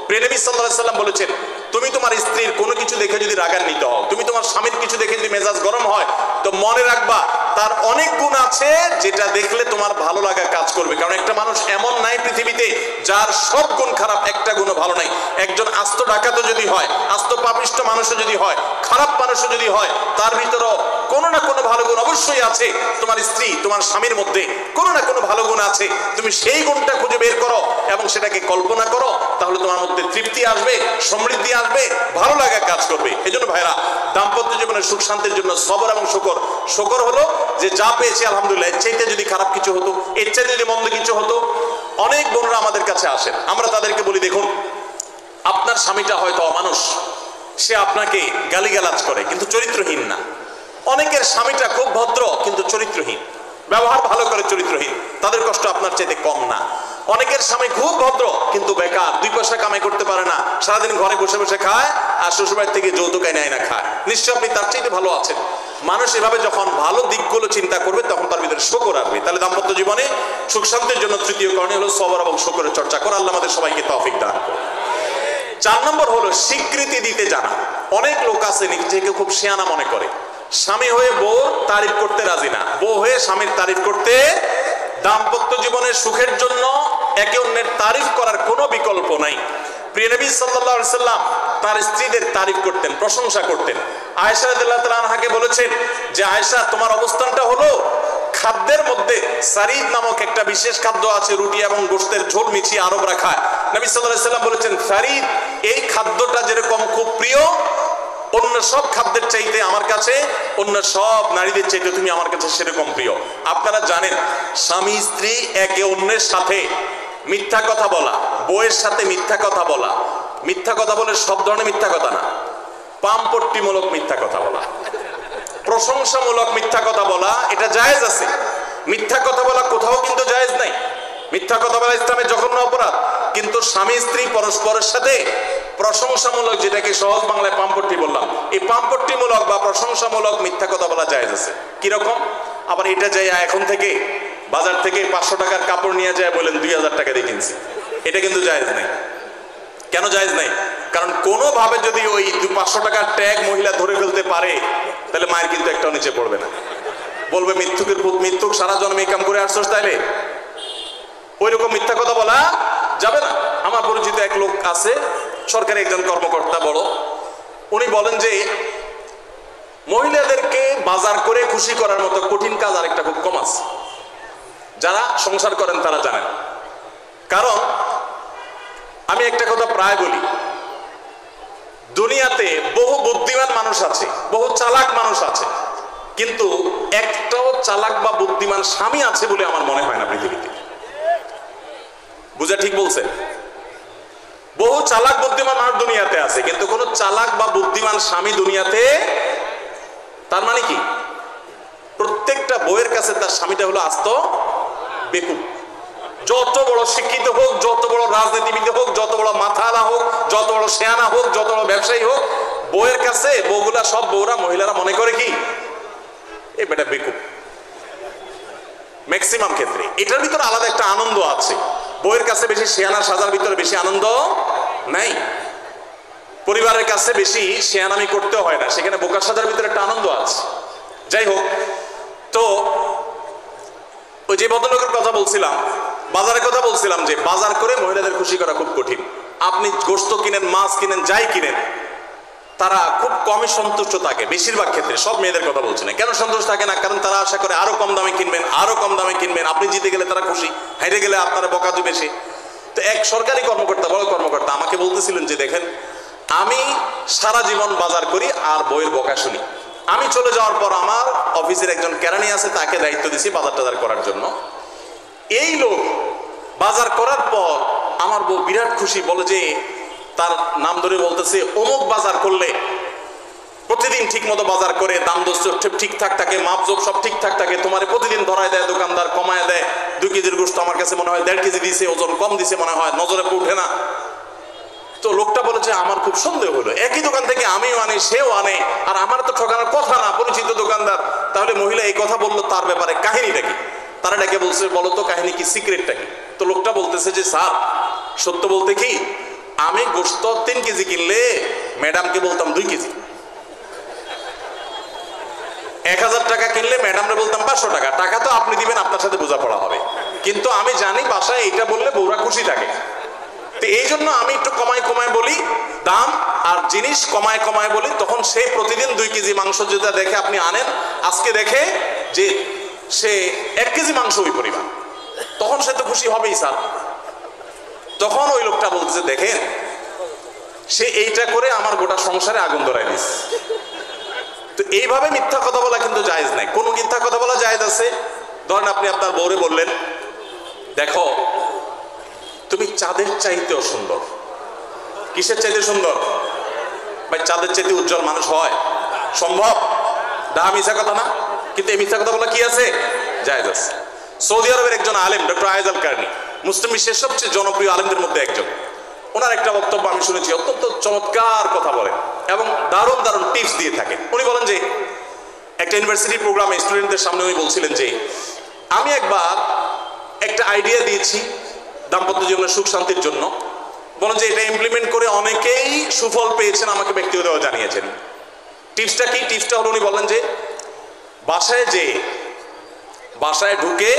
Speaker 1: প্রিয় নবী সাল্লাল্লাহু আলাইহি সাল্লাম বলেছেন, তুমি তোমার স্ত্রীর কোনো কিছু দেখে যদি রাগান্বিত হও, তুমি তোমার স্বামীর কিছু দেখে যদি মেজাজ গরম হয়, তো মনে রাখবা তার অনেক গুণ আছে যেটা দেখলে তোমার ভালো লাগা কাজ করবে। কারণ একটা মানুষ এমন নাই পৃথিবীতে যার সব গুণ খারাপ, একটা গুণও ভালো নাই। একজন আস্ত ডাকাতও যদি হয়, আস্ত পাপিষ্ট মানুষও যদি হয়, খারাপ মানুষও যদি হয়, তার ভিতরও কোনো না কোনো ভালো গুণ অবশ্যই আছে। তোমার স্ত্রী, তোমার স্বামীর মধ্যে কোনো না কোনো ভালো গুণ আছে, তুমি সেই গুণটা খুঁজে বের করো এবং সেটাকে কল্পনা করো, তাহলে তোমার মধ্যে তৃপ্তি আসবে, সমৃদ্ধি আসবে, ভালো লাগা কাজ করবে। এই জন্য ভাইরা, দাম্পত্য জীবনের সুখ শান্তির জন্য সবর এবং শুকর। শুকর হলো যে যা পেয়েছি আলহামদুলিল্লাহ, এর চাইতে যদি খারাপ কিছু হতো, এর চাইতে যদি মন্দ কিছু হতো। অনেক বোনরা আমাদের কাছে আসেন, আমরা তাদেরকে বলি দেখুন আপনার স্বামীটা হয়তো অমানুষ, সে আপনাকে গালিগালাজ করে কিন্তু চরিত্রহীন না। অনেকের স্বামীটা খুব ভদ্র কিন্তু চরিত্রহীন, ব্যবহার ভালো করে চরিত্রহীন, তাদের কষ্ট আপনার চাইতে কম না। অনেকের স্বামী খুব ভদ্র কিন্তু বেকার, দুই পয়সা কামাই করতে পারে না, সারাদিন ঘরে বসে বসে খায় আর শ্বশুরবাড়ি থেকে যৌতুক এনে না খায়, নিশ্চয় আপনি তার চাইতে ভালো আছেন। মানুষ এভাবে যখন ভালো দিকগুলো চিন্তা করবে তখন তার ভিতরে শুকর আসবে। তাহলে দাম্পত্য জীবনে সুখ শান্তির জন্য তৃতীয় কারণে হলো সবর এবং শুকরের চর্চা করা। আল্লাহ আমাদের সবাইকে তৌফিক দান করুন। 4 নম্বর হলো স্বীকৃতি দিতে জানা। অনেক লোক আছে নিজেকে খুব শিয়ানা মনে করে, স্বামী হয়ে বউ তারিফ করতে রাজি না, বউ হয়ে স্বামীর তারিফ করতে। দাম্পত্য জীবনের সুখের জন্য একে অন্যের তারিফ করার কোনো বিকল্প নাই। প্রিয় নবী সাল্লাল্লাহু আলাইহি সাল্লাম তার স্ত্রীদের তারিফ করতেন, প্রশংসা করতেন। আয়েশা রাদিয়াল্লাহু তাআলা আনহাকে বলেছেন যে আয়েশা, তোমার অবস্থানটা হলো খাদ্যের মধ্যে সারিদ নামক একটা বিশেষ খাদ্য আছে, রুটি এবং গোশতের ঝোল মিছিয়ে আরবরা খায়। নবী সাল্লাল্লাহু আলাইহি সাল্লাম বলেছেন, সারিদ এই খাদ্যটা যেরকম খুব প্রিয় অন্য সব খাদ্যের চাইতে আমার কাছে, অন্য সব নারীদের চাইতে তুমি আমার কাছে সেরকম প্রিয়। আপনারা জানেন স্বামী স্ত্রী একে অন্যের সাথে মিথ্যা কথা বলা, বউয়ের সাথে মিথ্যা কথা বলা, মিথ্যা কথা বলে সব ধরনের মিথ্যা কথা না, পামপট্টিমূলক মিথ্যা কথা বলা, প্রশংসামূলক মিথ্যা কথা বলা, এটা জায়েজ আছে। মিথ্যা কথা বলা কোথাও কিন্তু জায়েজ নাই। মিথ্যা কথা বলা ইসলামের জঘন্য অপরাধ। কিন্তু স্বামী স্ত্রী পরস্পরের সাথে প্রশংসামূলক, যেটাকে সহজ বাংলায় পামপট্টি বললাম, এই পামপট্টিমূলক বা প্রশংসামূলক মিথ্যা কথা বলা জায়েজ আছে। কিরকম? আবার এটা যাই এখন থেকে বাজার থেকে 500 টাকার কাপড় নিয়ে যায় বলেন 2000 টাকা দিয়ে কিনছি, এটা কিন্তু জায়েজ নাই। কেন জায়েজ নাই? কারণ কোনোভাবে যদি ওই 500 টাকার ট্যাগ মহিলা ধরে ফেলতে পারে তাহলে মায়ের কিন্তু একটাও নিচে পড়বে না, বলবে মিথ্যুকের পুত মিথ্যুক, সারা জন্মে কাম করে আসছস, তাইলে ওইরকম মিথ্যা কথা বলা যাবে না। আমার পরিচিত এক লোক আছে, সরকারি একজন কর্মকর্তা বড়, উনি বলেন যে মহিলাদেরকে বাজার করে খুশি করার মতো কঠিন কাজ আরেকটা খুব কম আছে। যারা সংসার করেন তারা জানেন। কারণ আমি একটা কথা প্রায় বলি, দুনিয়াতে বহু বুদ্ধিমান মানুষ আছে, বহু চালাক মানুষ আছে, কিন্তু একটাও চালাক বা বুদ্ধিমান স্বামী আছে বলে আমার মনে হয় না পৃথিবীতে। বুঝা ঠিক বলছেন? বহু চালাক বুদ্ধিমান মানুষ দুনিয়াতে আছে, কিন্তু কোন চালাক বা বুদ্ধিমান স্বামী দুনিয়াতে। তার মানে কি? প্রত্যেকটা বউয়ের কাছে তার স্বামীটা হলো আস্ত বেকুব। যত বড় শিক্ষিত হোক, যত বড় রাজনীতিবিদ হোক, যত বড় মাথালা হোক, যত বড় শেয়ানা হোক, যত বড় ব্যবসায়ী হোক, বউয়ের কাছে বউগুলা, সব বউরা, মহিলারা মনে করে কি এই বেটা বেকুব। ম্যাক্সিমাম ক্ষেত্রে এটার ভিতরে আলাদা একটা আনন্দ আছে। বউয়ের কাছে বেশি শেয়ানা সাজার ভিতরে বেশি আনন্দ নাই। পরিবারের কাছে বেশি শেয়ানামি করতে হয় না, সেখানে বোকা সাজার ভিতরে একটা আনন্দ আছে। যাই হোক, তো ওই যে ভদ্রলোকের কথা বলছিলাম, বাজারের কথা বলছিলাম, যে বাজার করে মহিলাদের খুশি করা খুব কঠিন। আপনি গোশত কিনেন, মাছ কিনেন, যাই কিনেন, তারা খুব কমই সন্তুষ্ট থাকে বেশিরভাগ ক্ষেত্রে। সব মেয়েদের কথা বলছি না। কেন সন্তুষ্ট থাকে না? কারণ তারা আশা করে আরো কম দামে কিনবেন, আরো কম দামে কিনবেন। আপনি জিতে গেলে তারা খুশি, হেরে গেলে আপনারা বকা দিবে সে। তো এক সরকারি কর্মকর্তা, বড় কর্মকর্তা আমাকে বলতেছিলেন যে দেখেন, আমি সারা জীবন বাজার করি আর বইয়ের বকা শুনি। আমি চলে যাওয়ার পর আমার অফিসের একজন কেরানি আছে, তাকে দায়িত্ব দিছি বাজার টাজার করার জন্য। এই লোক বাজার করার পর আমার বউ বিরাট খুশি, বলে যে তার নাম ধরে বলতেছে, অমুক বাজার করলে প্রতিদিন ঠিক মতো বাজার করে, দাম দস্ত ঠিকঠাক থাকে, মাপজোপ সব ঠিকঠাক থাকে, তোমার প্রতিদিন ধরায় দেয় দোকানদার, কমায় দেয়। 2 কেজির গোশত আমার কাছে মনে হয় 1.5 কেজি দিয়েছে, ওজন কম দিছে মনে হয়, নজরে উঠে না। তো লোকটা বলে যে আমার খুব সন্দেহ হলো, একই দোকান থেকে আমিও আনি, সেও আনে, আর আমার তো ঠকানোর কথা না, পরিচিত দোকানদার। তাহলে মহিলা এই কথা বললো, তার ব্যাপারে কাহিনীটা কি? তারা ডেকে বলছে, বলো তো কাহিনী কি, সিক্রেটটা কি? তো লোকটা বলতেছে যে স্যার, সত্য বলতে কি, আমি গোশত 3 কেজি কিনলে ম্যাডামকে বলতাম 2 কেজি, 1000 টাকা কিনলে ম্যাডামরে বলতাম 500 টাকা। টাকা তো আপনি দিবেন, আপনার সাথে বোঝাপড়া হবে, কিন্তু আমি জানি বাসায় এইটা বললে বউরা খুশি থাকে। তো এই জন্য আমি একটু কমায় কমায় বলি দাম, আর জিনিস কমায় কমায় বলি। তখন সে প্রতিদিন 2 কেজি মাংস যেটা দেখে আপনি আনেন, আজকে দেখে যে সে 1 কেজি মাংস ওই পরিমাণ, তখন সে তো খুশি হবেই স্যার। তখন ওই লোকটা বলতেছে, দেখেন সে এইটা করে আমার গোটা সংসারে আগুন ধরাই দিচ্ছে। তো এইভাবে মিথ্যা কথা বলা কিন্তু জায়েজ নাই। কোন মিথ্যা কথা বলা জায়েজ আছে? ধরেন আপনি আপনার বউরে বললেন, দেখো তুমি চাঁদের চাইতেও সুন্দর। কিসের চাইতে সুন্দর? ভাই চাঁদের চাইতে উজ্জ্বল মানুষ হয় সম্ভব? দা মিথ্যা কথা না? কিন্তু এই মিথ্যা কথা বলা কি আছে? জায়েজ আছে। সৌদি আরবের একজন আলেম ডক্টর আয়েজ আল কারনি, মুসলিম বিশ্বের সবচেয়ে জনপ্রিয় আলেমদের মধ্যে একজন। ওনার একটা বক্তব্য আমি শুনেছি, অত্যন্ত চমৎকার কথা বলেন এবং দারুণ দারুণ টিপস দিয়ে থাকেন। উনি বলেন যে একটা ইউনিভার্সিটি প্রোগ্রামে স্টুডেন্টদের সামনে উনি বলছিলেন যে আমি একবার একটা আইডিয়া দিয়েছি দাম্পত্য জীবনের সুখ শান্তির জন্য। বলেন যে এটা ইমপ্লিমেন্ট করে অনেকেই সুফল পেয়েছেন, আমাকে ব্যক্তিগতভাবে জানিয়েছেন। টিপসটা কি? টিপসটা হলো উনি বলেন যে বাসায় ঢুকে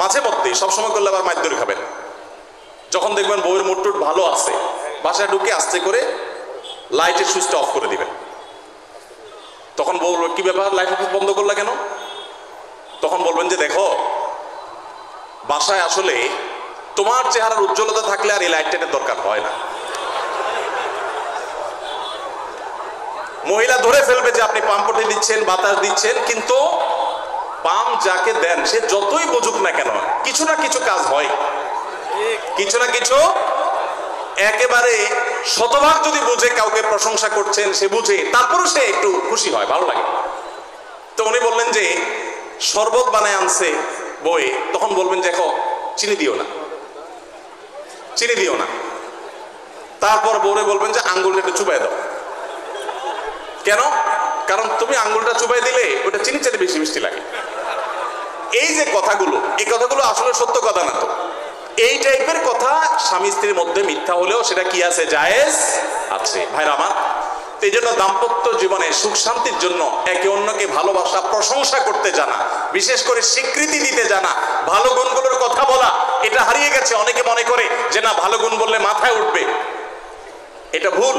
Speaker 1: মাঝে মধ্যে, সবসময় করলে আবার মাইর ধরে খাবেন, যখন দেখবেন বউয়ের মুড টুট ভালো আছে, বাসায় ঢুকে আস্তে করে লাইটের সুইচটা অফ করে দিবেন। তখন বউ বলবে, কি ব্যাপার, লাইট বন্ধ করলা কেন? তখন বলবেন যে দেখো, বাসায় আসলে তোমার চেহারার উজ্জ্বলতা থাকলে আর এই লাইটটার দরকার হয় না। মহিলা ধরে ফেলবে যে আপনি পাম্প উঠে দিচ্ছেন, বাতাস দিচ্ছেন, কিন্তু পাম্প যাকে দেন সে যতই বুঝুক না কেন, কিছু না কিছু কাজ হয়, কিছু না কিছু। একেবারে শতভাগ যদি বুঝে কাউকে প্রশংসা করছেন, সে বুঝে, তারপরও সে একটু খুশি হয়, ভালো লাগে। তো উনি বললেন যে শরবত বানায় আনছে বই, তখন বলবেন দেখো চিনি দিও না, চিনি দিও না। তারপর বউরে বলবেন যে আঙ্গুলটা একটু চুবাই দাও। কেন? কারণ তুমি আঙ্গুলটা চুবাই দিলে ওটা চিনি চাইতে বেশি মিষ্টি লাগে। এই যে কথাগুলো, এই কথাগুলো আসলে সত্য কথা না। তো এই টাইপের কথা স্বামী স্ত্রীর মধ্যে মিথ্যা হলেও সেটা কি আছে? জায়েজ আছে। ভাইরা আমার, এই জন্য দাম্পত্য জীবনে সুখ শান্তির জন্য একে অন্যকে ভালোবাসা, প্রশংসা করতে জানা, বিশেষ করে স্বীকৃতি দিতে জানা, ভালো গুণগুলোর কথা বলা, এটা হারিয়ে গেছে। অনেকে মনে করে যে না, ভালো গুণ বললে মাথায় উঠবে, এটা ভুল।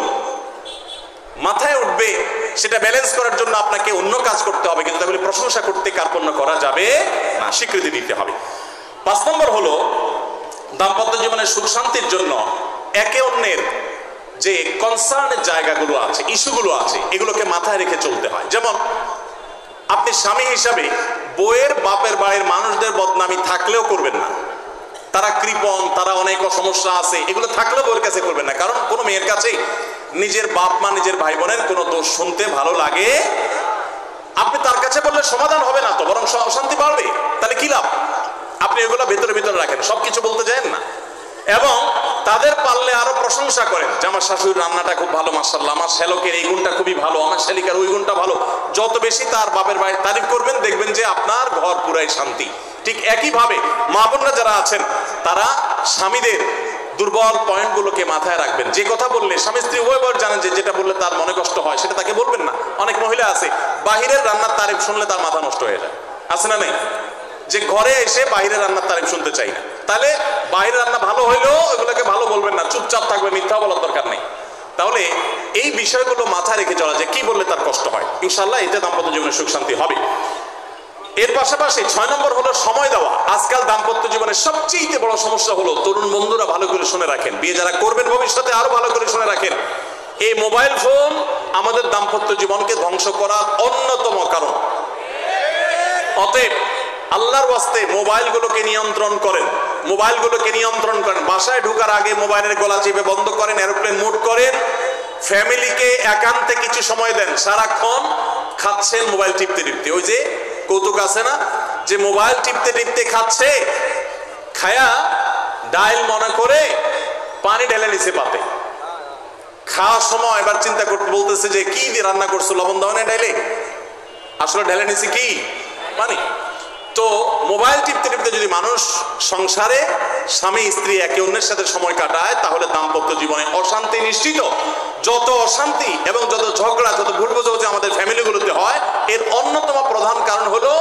Speaker 1: মাথায় উঠবে সেটা ব্যালেন্স করার জন্য আপনাকে অন্য কাজ করতে হবে, কিন্তু তাহলে প্রশংসা করতে কার্পণ্য করা যাবে না, স্বীকৃতি দিতে হবে। 5 নম্বর হলো দাম্পত্য জীবনের সুখ শান্তির জন্য একে অন্যের যে কনসার্নের জায়গাগুলো আছে, ইস্যুগুলো আছে, এগুলোকে মাথায় রেখে চলতে হয়। যেমন আপনি স্বামী হিসাবে বউয়ের বাপের বাড়ির মানুষদের বদনামি থাকলেও করবেন না। তারা কৃপণ, তারা অনেক সমস্যা আছে, এগুলো থাকলেও বউয়ের কাছে করবেন না। কারণ কোনো মেয়ের কাছে নিজের বাপ মা, নিজের ভাই বোনের কোনো দোষ শুনতে ভালো লাগে। আপনি তার কাছে বললে সমাধান হবে না, তো বরং অশান্তি বাড়বে। তাহলে কি লাভ? আপনি এগুলো ভেতরে ভেতরে রাখেন, সবকিছু বলতে যান না। এবং তাদের পারলে আরো প্রশংসা করেন যে আমার শাশুড়ির রান্নাটা খুব ভালো, মাশাআল্লাহ, আমার শ্যালকের এই গুণটা খুবই ভালো, আমার শালিকার ওই গুণটা ভালো। যত বেশি তার বাপের বাড়ির তারিফ করবেন, দেখবেন যে আপনার ঘর পুরাই শান্তি। ঠিক একইভাবে মা বোনরা যারা আছেন, তারা স্বামীদের দুর্বল পয়েন্টগুলোকে মাথায় রাখবেন। যে কথা বললে স্বামী স্ত্রী উভয়বার জানেন যে যেটা বললে তার মনে কষ্ট হয়, সেটা তাকে বলবেন না। অনেক মহিলা আছে বাহিরের রান্নার তারিফ শুনলে তার মাথা নষ্ট হয়ে যায়, আছে না নেই? যে ঘরে এসে বাহিরের রান্নার তারিফ শুনতে চাই না। তাহলে বাইরে রান্না ভালো হইলেও ওইগুলোকে ভালো বলবেন না, চুপচাপ থাকবে, মিথ্যা বলার দরকার নেই। তাহলে এই বিষয়গুলো মাথায় রেখে চলা যায়, কি বললে তার কষ্ট হয়, ইনশাল্লাহ এতে দাম্পত্য জীবনে সুখ শান্তি হবে। এর পাশাপাশি 6 নম্বর হলো সময় দেওয়া। আজকাল দাম্পত্য জীবনের সবচেয়ে বড় সমস্যা হলো, তরুণ বন্ধুরা ভালো করে শুনে রাখেন, বিয়ে যারা করবেন ভবিষ্যতে আরো ভালো করে শুনে রাখেন, এই মোবাইল ফোন আমাদের দাম্পত্য জীবনকে ধ্বংস করার অন্যতম কারণ। অতএব আল্লাহর ওয়াস্তে মোবাইলগুলোকে নিয়ন্ত্রণ করেন, মোবাইলগুলোকে নিয়ন্ত্রণ করেন। বাসায় ঢোকার আগে মোবাইলের গলা চেপে বন্ধ করেন, এরোপ্লেন মোড করেন। ফ্যামিলিকে একান্তে কিছু সময় দেন। সারাক্ষণ খাচ্ছেন মোবাইল টিপতে টিপতে, ওই যে কৌতুক আছে না, যে মোবাইল টিপতে টিপতে খাচ্ছে, খায়া ডাইল মনে করে পানি ঢেলে নিচে পাতে। খাওয়ার সময় এবার চিন্তা করতে বলতেছে যে কি দিয়ে রান্না করছো, লবণ দাও না ডাইলে, আসলে ঢেলে নিচে কি পানি। তো মোবাইল টিপতে টিপতে যদি মানুষ সংসারে স্বামী স্ত্রী একে অন্যের সাথে সময় কাটায়, তাহলে দাম্পত্য জীবনে অশান্তি নিশ্চিত। যত অশান্তি এবং যত ঝগড়া, যত ভুল বোঝাবুঝি আমাদের ফ্যামিলিগুলোতে হয়, এর অন্যতম প্রধান কারণ হলো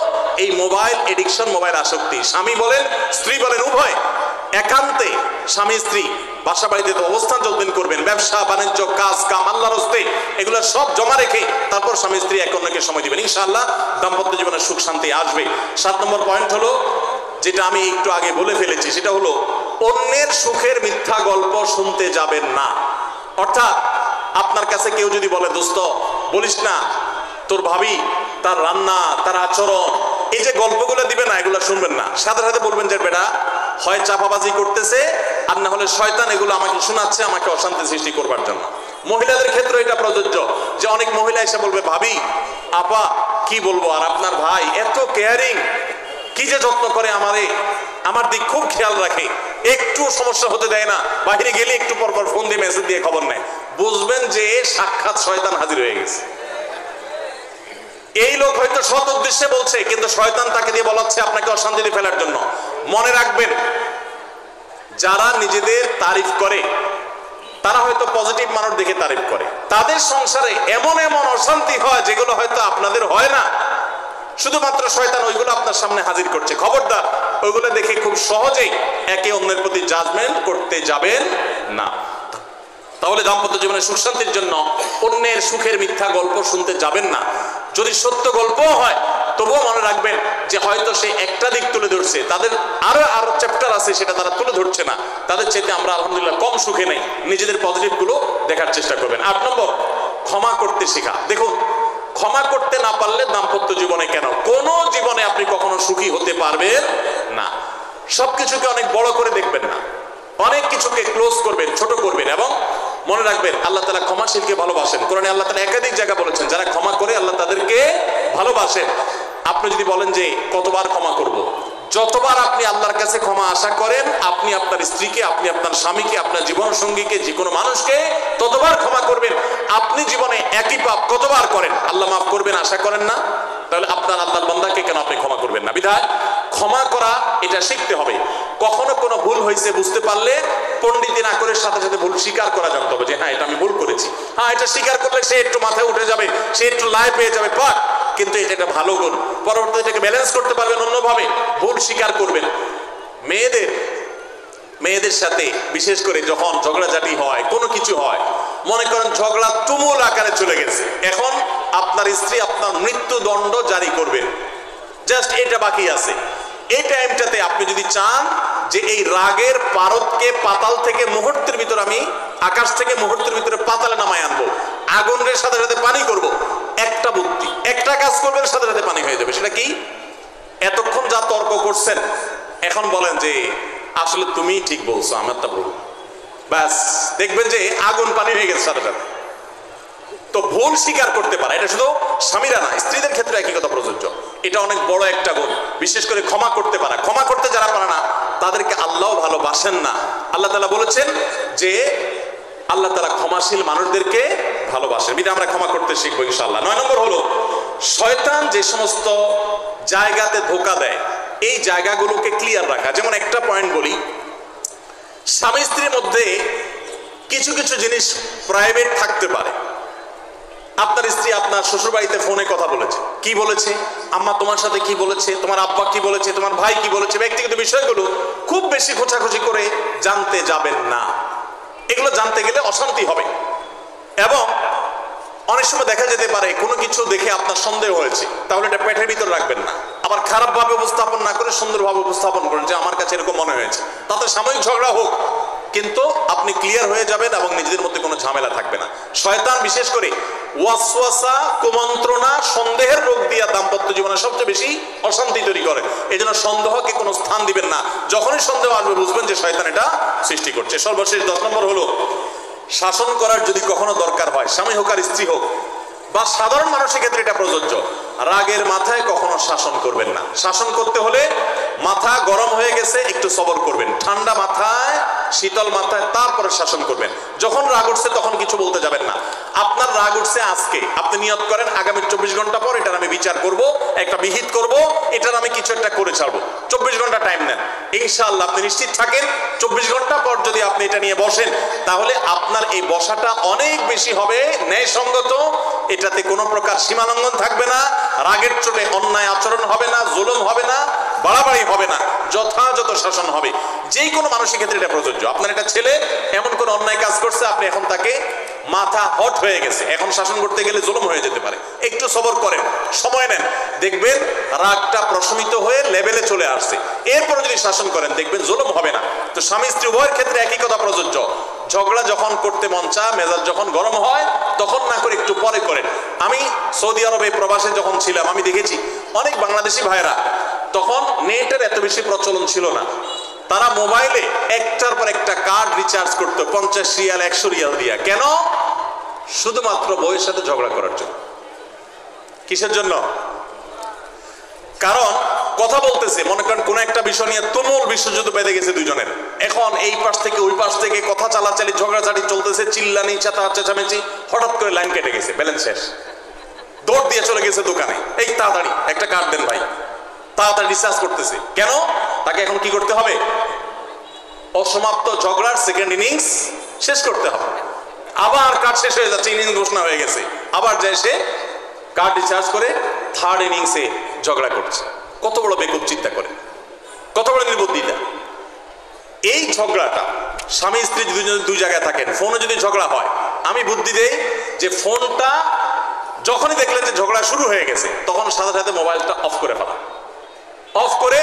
Speaker 1: এই মোবাইল এডিকশন, মোবাইল আসক্তি। স্বামী বলেন স্ত্রী বলেন উভয় একান্তে স্বামী স্ত্রী বাসা বাড়িতে অবস্থান যতদিন করবেন, ব্যবসা বাণিজ্য কাজ কাম আল্লাহর হস্তে, এগুলো সব জমা রেখে তারপর স্বামী স্ত্রী একে অন্যকে সময় দিবেন, ইনশাআল্লাহ দাম্পত্য জীবনে সুখ শান্তি আসবে। 7 নম্বর পয়েন্ট হলো, যেটা আমি একটু আগে বলে ফেলেছি, সেটা হলো অন্যের সুখের মিথ্যা গল্প শুনতে যাবেন না। অর্থাৎ আপনার কাছে কেউ যদি বলে দোস্ত বলিস না, তোর ভাবি তার রান্না তার আচরণ, এই যে গল্পগুলো দিবে না, এগুলো শুনবেন না। সাথে সাথে বলবেন যে বেটা হয় চাপাবাজি করতেছে, আর না হলে শয়তান এগুলো আমাকে শোনাচ্ছে আমাকে অশান্তি সৃষ্টি করবার জন্য। মহিলাদের ক্ষেত্রে এটা প্রযোজ্য, যে অনেক মহিলা এসে বলবে ভাবি আপা কি বলবো, আর আপনার ভাই এত কেয়ারিং, কি যে যত্ন করে আমারে, আমার দিক খুব খেয়াল রাখে, একটু সমস্যা হতে দেয় না, বাইরে গেলে একটু পর পর ফোন দিয়ে মেসেজ দিয়ে খবর নেয়। বুঝবেন যে সাক্ষাৎ শয়তান হাজির হয়ে গেছে। এই লোক হয়তো সৎ উদ্দেশ্যে বলছে, কিন্তু শয়তান তাকে দিয়ে বলাচ্ছে আপনাকে অশান্তিতে ফেলার জন্য। মনে রাখবেন, যারা নিজেদের তারিফ করে তারা হয়তো পজিটিভ মানুষ দেখে তারিফ করে, তাদের সংসারে এমন এমন অশান্তি হয় যেগুলো হয়তো আপনাদের হয় না, শুধুমাত্র শয়তান ওইগুলো আপনার সামনে হাজির করছে। খবরদার, ওইগুলো দেখে খুব সহজেই একে অন্যের প্রতি জাজমেন্ট করতে যাবেন না। তাহলে দাম্পত্য জীবনে সুখ শান্তির জন্য অন্যের সুখের মিথ্যা গল্প শুনতে যাবেন না। যদি সত্য গল্পও হয় তবুও মনে রাখবেন যে হয়তো সে একটা দিক তুলে ধরছে, তাদের আরো চ্যাপ্টার আছে সেটা তারা তুলে ধরছে না, তাদের চাইতে আমরা আলহামদুলিল্লাহ কম সুখে নেই। নিজেদের পজিটিভ গুলো দেখার চেষ্টা করবেন। 8 নম্বর, ক্ষমা করতে শেখা। দেখুন, ক্ষমা করতে না পারলে দাম্পত্য জীবনে কেন কোন জীবনে আপনি কখনো সুখী হতে পারবেন না। সবকিছুকে অনেক বড় করে দেখবেন না, অনেক কিছুকে ক্লোজ করবেন, ছোট করবেন। এবং মনে রাখবেন আল্লাহ তাআলা ক্ষমাশীলকে ভালোবাসেন। কোরআনে আল্লাহ তাআলা একাধিক জায়গা বলেছেন যারা ক্ষমা করে আল্লাহ তাদেরকে ভালোবাসেন। আপনি যদি বলেন যে কতবার ক্ষমা করব, যতবার আপনি আল্লাহর কাছে ক্ষমা আশা করেন, আপনি আপনার স্ত্রীকে, আপনি আপনার স্বামীকে, আপনার জীবন সঙ্গীকে, যে কোনো মানুষকে ততবার ক্ষমা করবেন। আপনি জীবনে একই পাপ কতবার করেন আল্লাহ মাফ করবেন আশা করেন না, তাহলে আপনার আল্লাহর বান্দাকে কেন আপনি ক্ষমা করবেন না? বিধায় ক্ষমা করা এটা শিখতে হবে। কখনো কোনো ভুল হয়েছে বুঝতে পারলে পণ্ডিতি না করে সাথে সাথে ভুল স্বীকার করা জানতে হবে, যে হ্যাঁ এটা আমি ভুল করেছি। হ্যাঁ, এটা স্বীকার করলে সে একটু মাথায় উঠে যাবে, সে একটু লাই পেয়ে যাবে, পাক, কিন্তু এটা একটা ভালো গুণ। পরবর্তীতে এটাকে ব্যালেন্স করতে পারবেন অন্যভাবে, ভুল স্বীকার করবেন। মেয়েদের সাথে বিশেষ করে যখন ঝগড়াঝাটি হয়, কোনো কিছু হয়, মনে করেন ঝগড়া তুমুল আকারে চলে গেছে, এখন আপনার স্ত্রী আপনার মৃত্যুদণ্ড জারি করবেন, জাস্ট এটা বাকি আছে। এই টাইমটাতে আপনি যদি চান যে এই রাগের পারদকে পাতাল থেকে মুহূর্তের ভিতর, আমি আকাশ থেকে মুহূর্তের ভিতরে পাতালে নামায় আনবো, আগুনের সাথে সাথে পানি করব, একটা বুদ্ধি, একটা কাজ করবেন, সাথে সাথে পানি হয়ে যাবে। সেটা কি? এতক্ষণ যা তর্ক করছেন এখন বলেন যে আসলে তুমি ঠিক বলছো, আমারটা ভুল, ব্যাস দেখবেন যে আগুন পানি হয়ে গেছে সাথে সাথে। তো ভুল স্বীকার করতে পারে, এটা শুধু স্বামীরা না, স্ত্রীদের ক্ষেত্রে একই কথা প্রযোজ্য। এটা অনেক বড় একটা গুণ। বিশেষ করে ক্ষমা করতে পারা, ক্ষমা করতে যারা পারে না তাদেরকে আল্লাহ ভালোবাসেন না। আল্লাহ তাআলা বলেছেন যে আল্লাহ তাআলা ক্ষমাশীল মানুষদেরকে ভালোবাসেন। বিধায় আমরা ক্ষমা করতে শিখবো ইনশাআল্লাহ। 9 নম্বর হলো, শয়তান যে সমস্ত জায়গাতে ধোঁকা দেয় এই জায়গাগুলোকে ক্লিয়ার রাখা। যেমন একটা পয়েন্ট বলি, স্বামী স্ত্রীর মধ্যে কিছু কিছু জিনিস প্রাইভেট থাকতে পারে, আপনার স্ত্রী আপনার শ্বশুর বাড়িতে ফোনে কথা বলেছে, কি বলেছে, আম্মা তোমার সাথে কি বলেছে, তোমার আব্বা কি বলেছে, তোমার ভাই কি বলেছে, ব্যক্তিগত বিষয়গুলো খুব বেশি খোঁচাখুচি করে জানতে যাবেন না। এগুলো জানতে গেলে অশান্তি হবে। এবং অনেক সময় দেখা যেতে পারে কোনো কিছু দেখে আপনার সন্দেহ হয়েছে, তাহলে এটা পেটের ভিতর রাখবেন না। আবার খারাপ ভাবে উপস্থাপন না করে সুন্দরভাবে উপস্থাপন করেন যে আমার কাছে এরকম মনে হয়েছে, তাতে সাময়িক ঝগড়া হোক, কিন্তু আপনি ক্লিয়ার হয়ে যাবেন এবং নিজেদের মধ্যে কোনো ঝামেলা থাকবে না। শয়তান বিশেষ করে ওয়াসওয়াসা, কুমন্ত্রণা, সন্দেহের রোগ দিয়া দাম্পত্য জীবনে সবচেয়ে বেশি অশান্তি তৈরি করে। এই জন্য সন্দেহকে কোনো স্থান দিবেন না। যখনই সন্দেহ আসবে বুঝবেন যে শয়তান এটা সৃষ্টি করছে। সর্বশেষ 10 নম্বর হলো, শাসন করার যদি কখনো দরকার হয়, স্বামী হোক আর স্ত্রী হোক বা সাধারণ মানুষের ক্ষেত্রে এটা প্রযোজ্য, রাগের মাথায় কখনো শাসন করবেন না। শাসন করতে হলে মাথা গরম হয়ে গেছে একটু সবর করবেন, ঠান্ডা মাথায় শীতল মাথায় তারপরে শাসন করবেন। যখন রাগ উঠছে তখন কিছু বলতে যাবেন না। আপনার রাগ উঠছে আজকে, আপনি নিয়ত করেন আগামী 24 ঘন্টা পর এটার আমি বিচার করব, একটা বিহিত করব, এটার আমি কিছু একটা করে ছাড়বো। 24 ঘন্টা টাইম নেন, ইনশাআল্লাহ আপনি নিশ্চিত থাকেন 24 ঘন্টা পর যদি আপনি এটা নিয়ে বসেন, তাহলে আপনার এই বসাটা অনেক বেশি হবে ন্যায়সঙ্গত। এটাতে কোনো প্রকার সীমালঙ্ঘন থাকবে না, রাগের চোটে অন্যায় আচরণ হবে না, জুলুম হবে না, বাড়াবাড়ি হবে না, যথাযথ শাসন হবে। যেই কোনো মানুষের ক্ষেত্রে এটা প্রযোজ্য। আপনার এটা ছেলে এমন কোন অন্যায় কাজ করছে, আপনি এখন তাকে মাথা হট হয়ে গেছে, এখন শাসন করতে গেলে জুলুম হয়ে যেতে পারে, একটু সবর করেন, সময় নেন, দেখবেন রাগটা প্রশমিত হয়ে লেভেলে চলে আসছে। এরপরে যদি শাসন করেন দেখবেন জুলুম হবে না। তো স্বামী স্ত্রী উভয়ের ক্ষেত্রে একই কথা প্রযোজ্য। ঝগড়া যখন করতে মন চায়, মেজাজ যখন গরম হয়, তখন না করে একটু পরে করেন। আমি সৌদি আরবে প্রবাসে যখন ছিলাম, আমি দেখেছি অনেক বাংলাদেশি ভাইয়েরা, তখন নেটের এত বেশি প্রচলন ছিল না, তারা মোবাইলে একটার পর একটা কার্ড রিচার্জ করতো 50 রিয়াল 100 রিয়াল দিয়া। কেন? শুধুমাত্র বউয়ের সাথে ঝগড়া করার জন্য। কিসের জন্য? কারণ কথা বলতেছে, মনে করেন কোন একটা বিষয় নিয়ে তুমুল বিশ্বযুদ্ধ বেঁধে গেছে দুইজনের, এখন এই পাশ থেকে ওই পাশ থেকে কথা চালাচালি, ঝগড়াঝাড়ি চলতেছে, চিল্লানি চেঁচামেচি, হঠাৎ করে লাইন কেটে গেছে, ব্যালেন্স শেষ, দৌড় দিয়ে চলে গেছে দোকানে, এই তাড়াতাড়ি একটা কার্ড দেন ভাই, তাড়াতাড়ি রিচার্জ করতেছে। কেন? তাকে এখন কি করতে হবে? অসমাপ্ত ঝগড়ার সেকেন্ড ইনিংস শেষ করতে হবে। আবার কার্ড শেষ হয়ে যাচ্ছে, ইনিংস ঘোষণা হয়ে গেছে, আবার যায় সে কার্ড রিচার্জ করে থার্ড ইনিংসে ঝগড়া করছে। কত বড় বেকুব চিন্তা করে, কত বড় নির্বুদ্ধিতা। এই ঝগড়াটা স্বামী স্ত্রী দুই জায়গায় থাকেন, ফোনে যদি ঝগড়া হয়, আমি বুদ্ধি দেই যে ফোনটা যখনই দেখলেন যে ঝগড়া শুরু হয়ে গেছে, তখন সাথে সাথে মোবাইলটা অফ করে ফেলা, অফ করে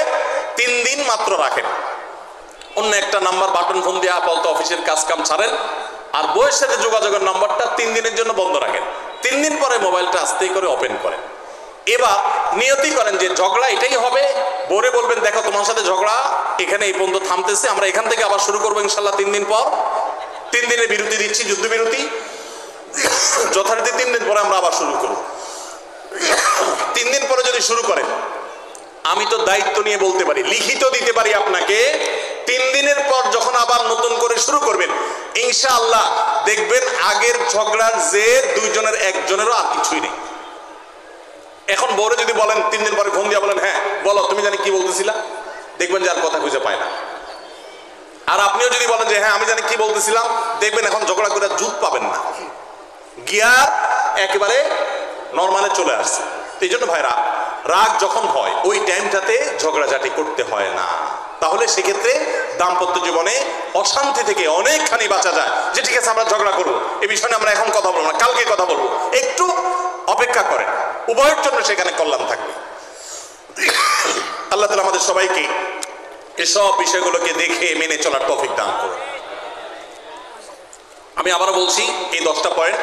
Speaker 1: 3 দিন মাত্র রাখেন, অন্য একটা নাম্বার বাটন ফোন দিয়ে আপাতত অফিসের কাজ কাম ছাড়েন, আর বউয়ের সাথে যোগাযোগের নাম্বারটা 3 দিনের জন্য বন্ধ রাখেন। 3 দিন পরে মোবাইলটা আস্তে করে ওপেন করেন। এবার নিয়তি করেন যে ঝগড়া এটাই হবে, বউরে বলবেন দেখো তোমার সাথে ঝগড়া এখানে এই পর্যন্ত থামতেছে, আমরা এখান থেকে আবার শুরু করবো ইনশাল্লাহ 3 দিন পর। 3 দিনের বিরতি দিচ্ছি, যুদ্ধবিরতি, যথারীতি 3 দিন পরে আমরা আবার শুরু করব। 3 দিন পরে যদি শুরু করেন, আমি তো দায়িত্ব নিয়ে বলতে পারি, লিখিত দিতে পারি আপনাকে, 3 দিনের পর যখন আবার নতুন করে শুরু করবেন, ইনশাআল্লাহ দেখবেন আগের ঝগড়ার যে দুইজনের একজনেরও আর কিছুই নেই। এখন বউরে যদি বলেন 3 দিন পরে ফোন দিয়ে বলেন হ্যাঁ বলো তুমি জানি কি বলতেছিলা, দেখবেন যে আর কথা খুঁজে পায় না। আর আপনিও যদি বলেন যে হ্যাঁ আমি জানি কি বলতেছিলাম, দেখবেন এখন ঝগড়া করে জুত পাবেন না, গিয়ার একেবারে নরমালে চলে আসছে। এই জন্য ভাইরা, রাগ যখন হয় ওই টাইমটাতে ঝগড়াঝাটি করতে হয় না। তাহলে সেক্ষেত্রে দাম্পত্য জীবনে অশান্তি থেকে অনেকখানি বাঁচা যায়। যে ঠিক আছে আমরা ঝগড়া করবো, এই বিষয়ে আমরা এখন কথা বলবো না, কালকে কথা বলবো, একটু অপেক্ষা করেন, উভয়ের জন্য সেখানে কল্যাণ থাকবে। আল্লাহ তাআলা আমাদের সবাইকে এসব বিষয়গুলোকে দেখে মেনে চলার তৌফিক দান করুন। আমি আবারও বলছি এই 10টা পয়েন্ট।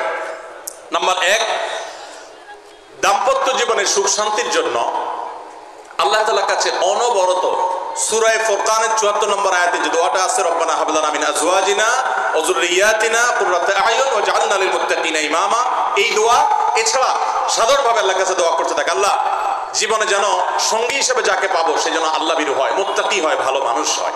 Speaker 1: নাম্বার 1, দাম্পত্য জীবনের সুখ শান্তির জন্য আল্লাহ তাআলার কাছে অনবরত সূরা ফুরকানের 74 নম্বর আয়াতে যে দোয়াটা আছে, রব্বানা হাব লানা মিন আজওয়াজিনা ওয়া যুররিয়াতিনা কুররাতা আয়ুন ওয়াজআলনা লিল মুত্তাকিনা ইমামা, এই দোয়া এছাড়া সাধারণভাবে আল্লাহর কাছে দোয়া করতে থাকে, আল্লাহ জীবনে যেন সঙ্গী হিসেবে যাকে পাবো সে যেন আল্লাহ ভীরু হয়, মুত্তাকি হয়, ভালো মানুষ হয়।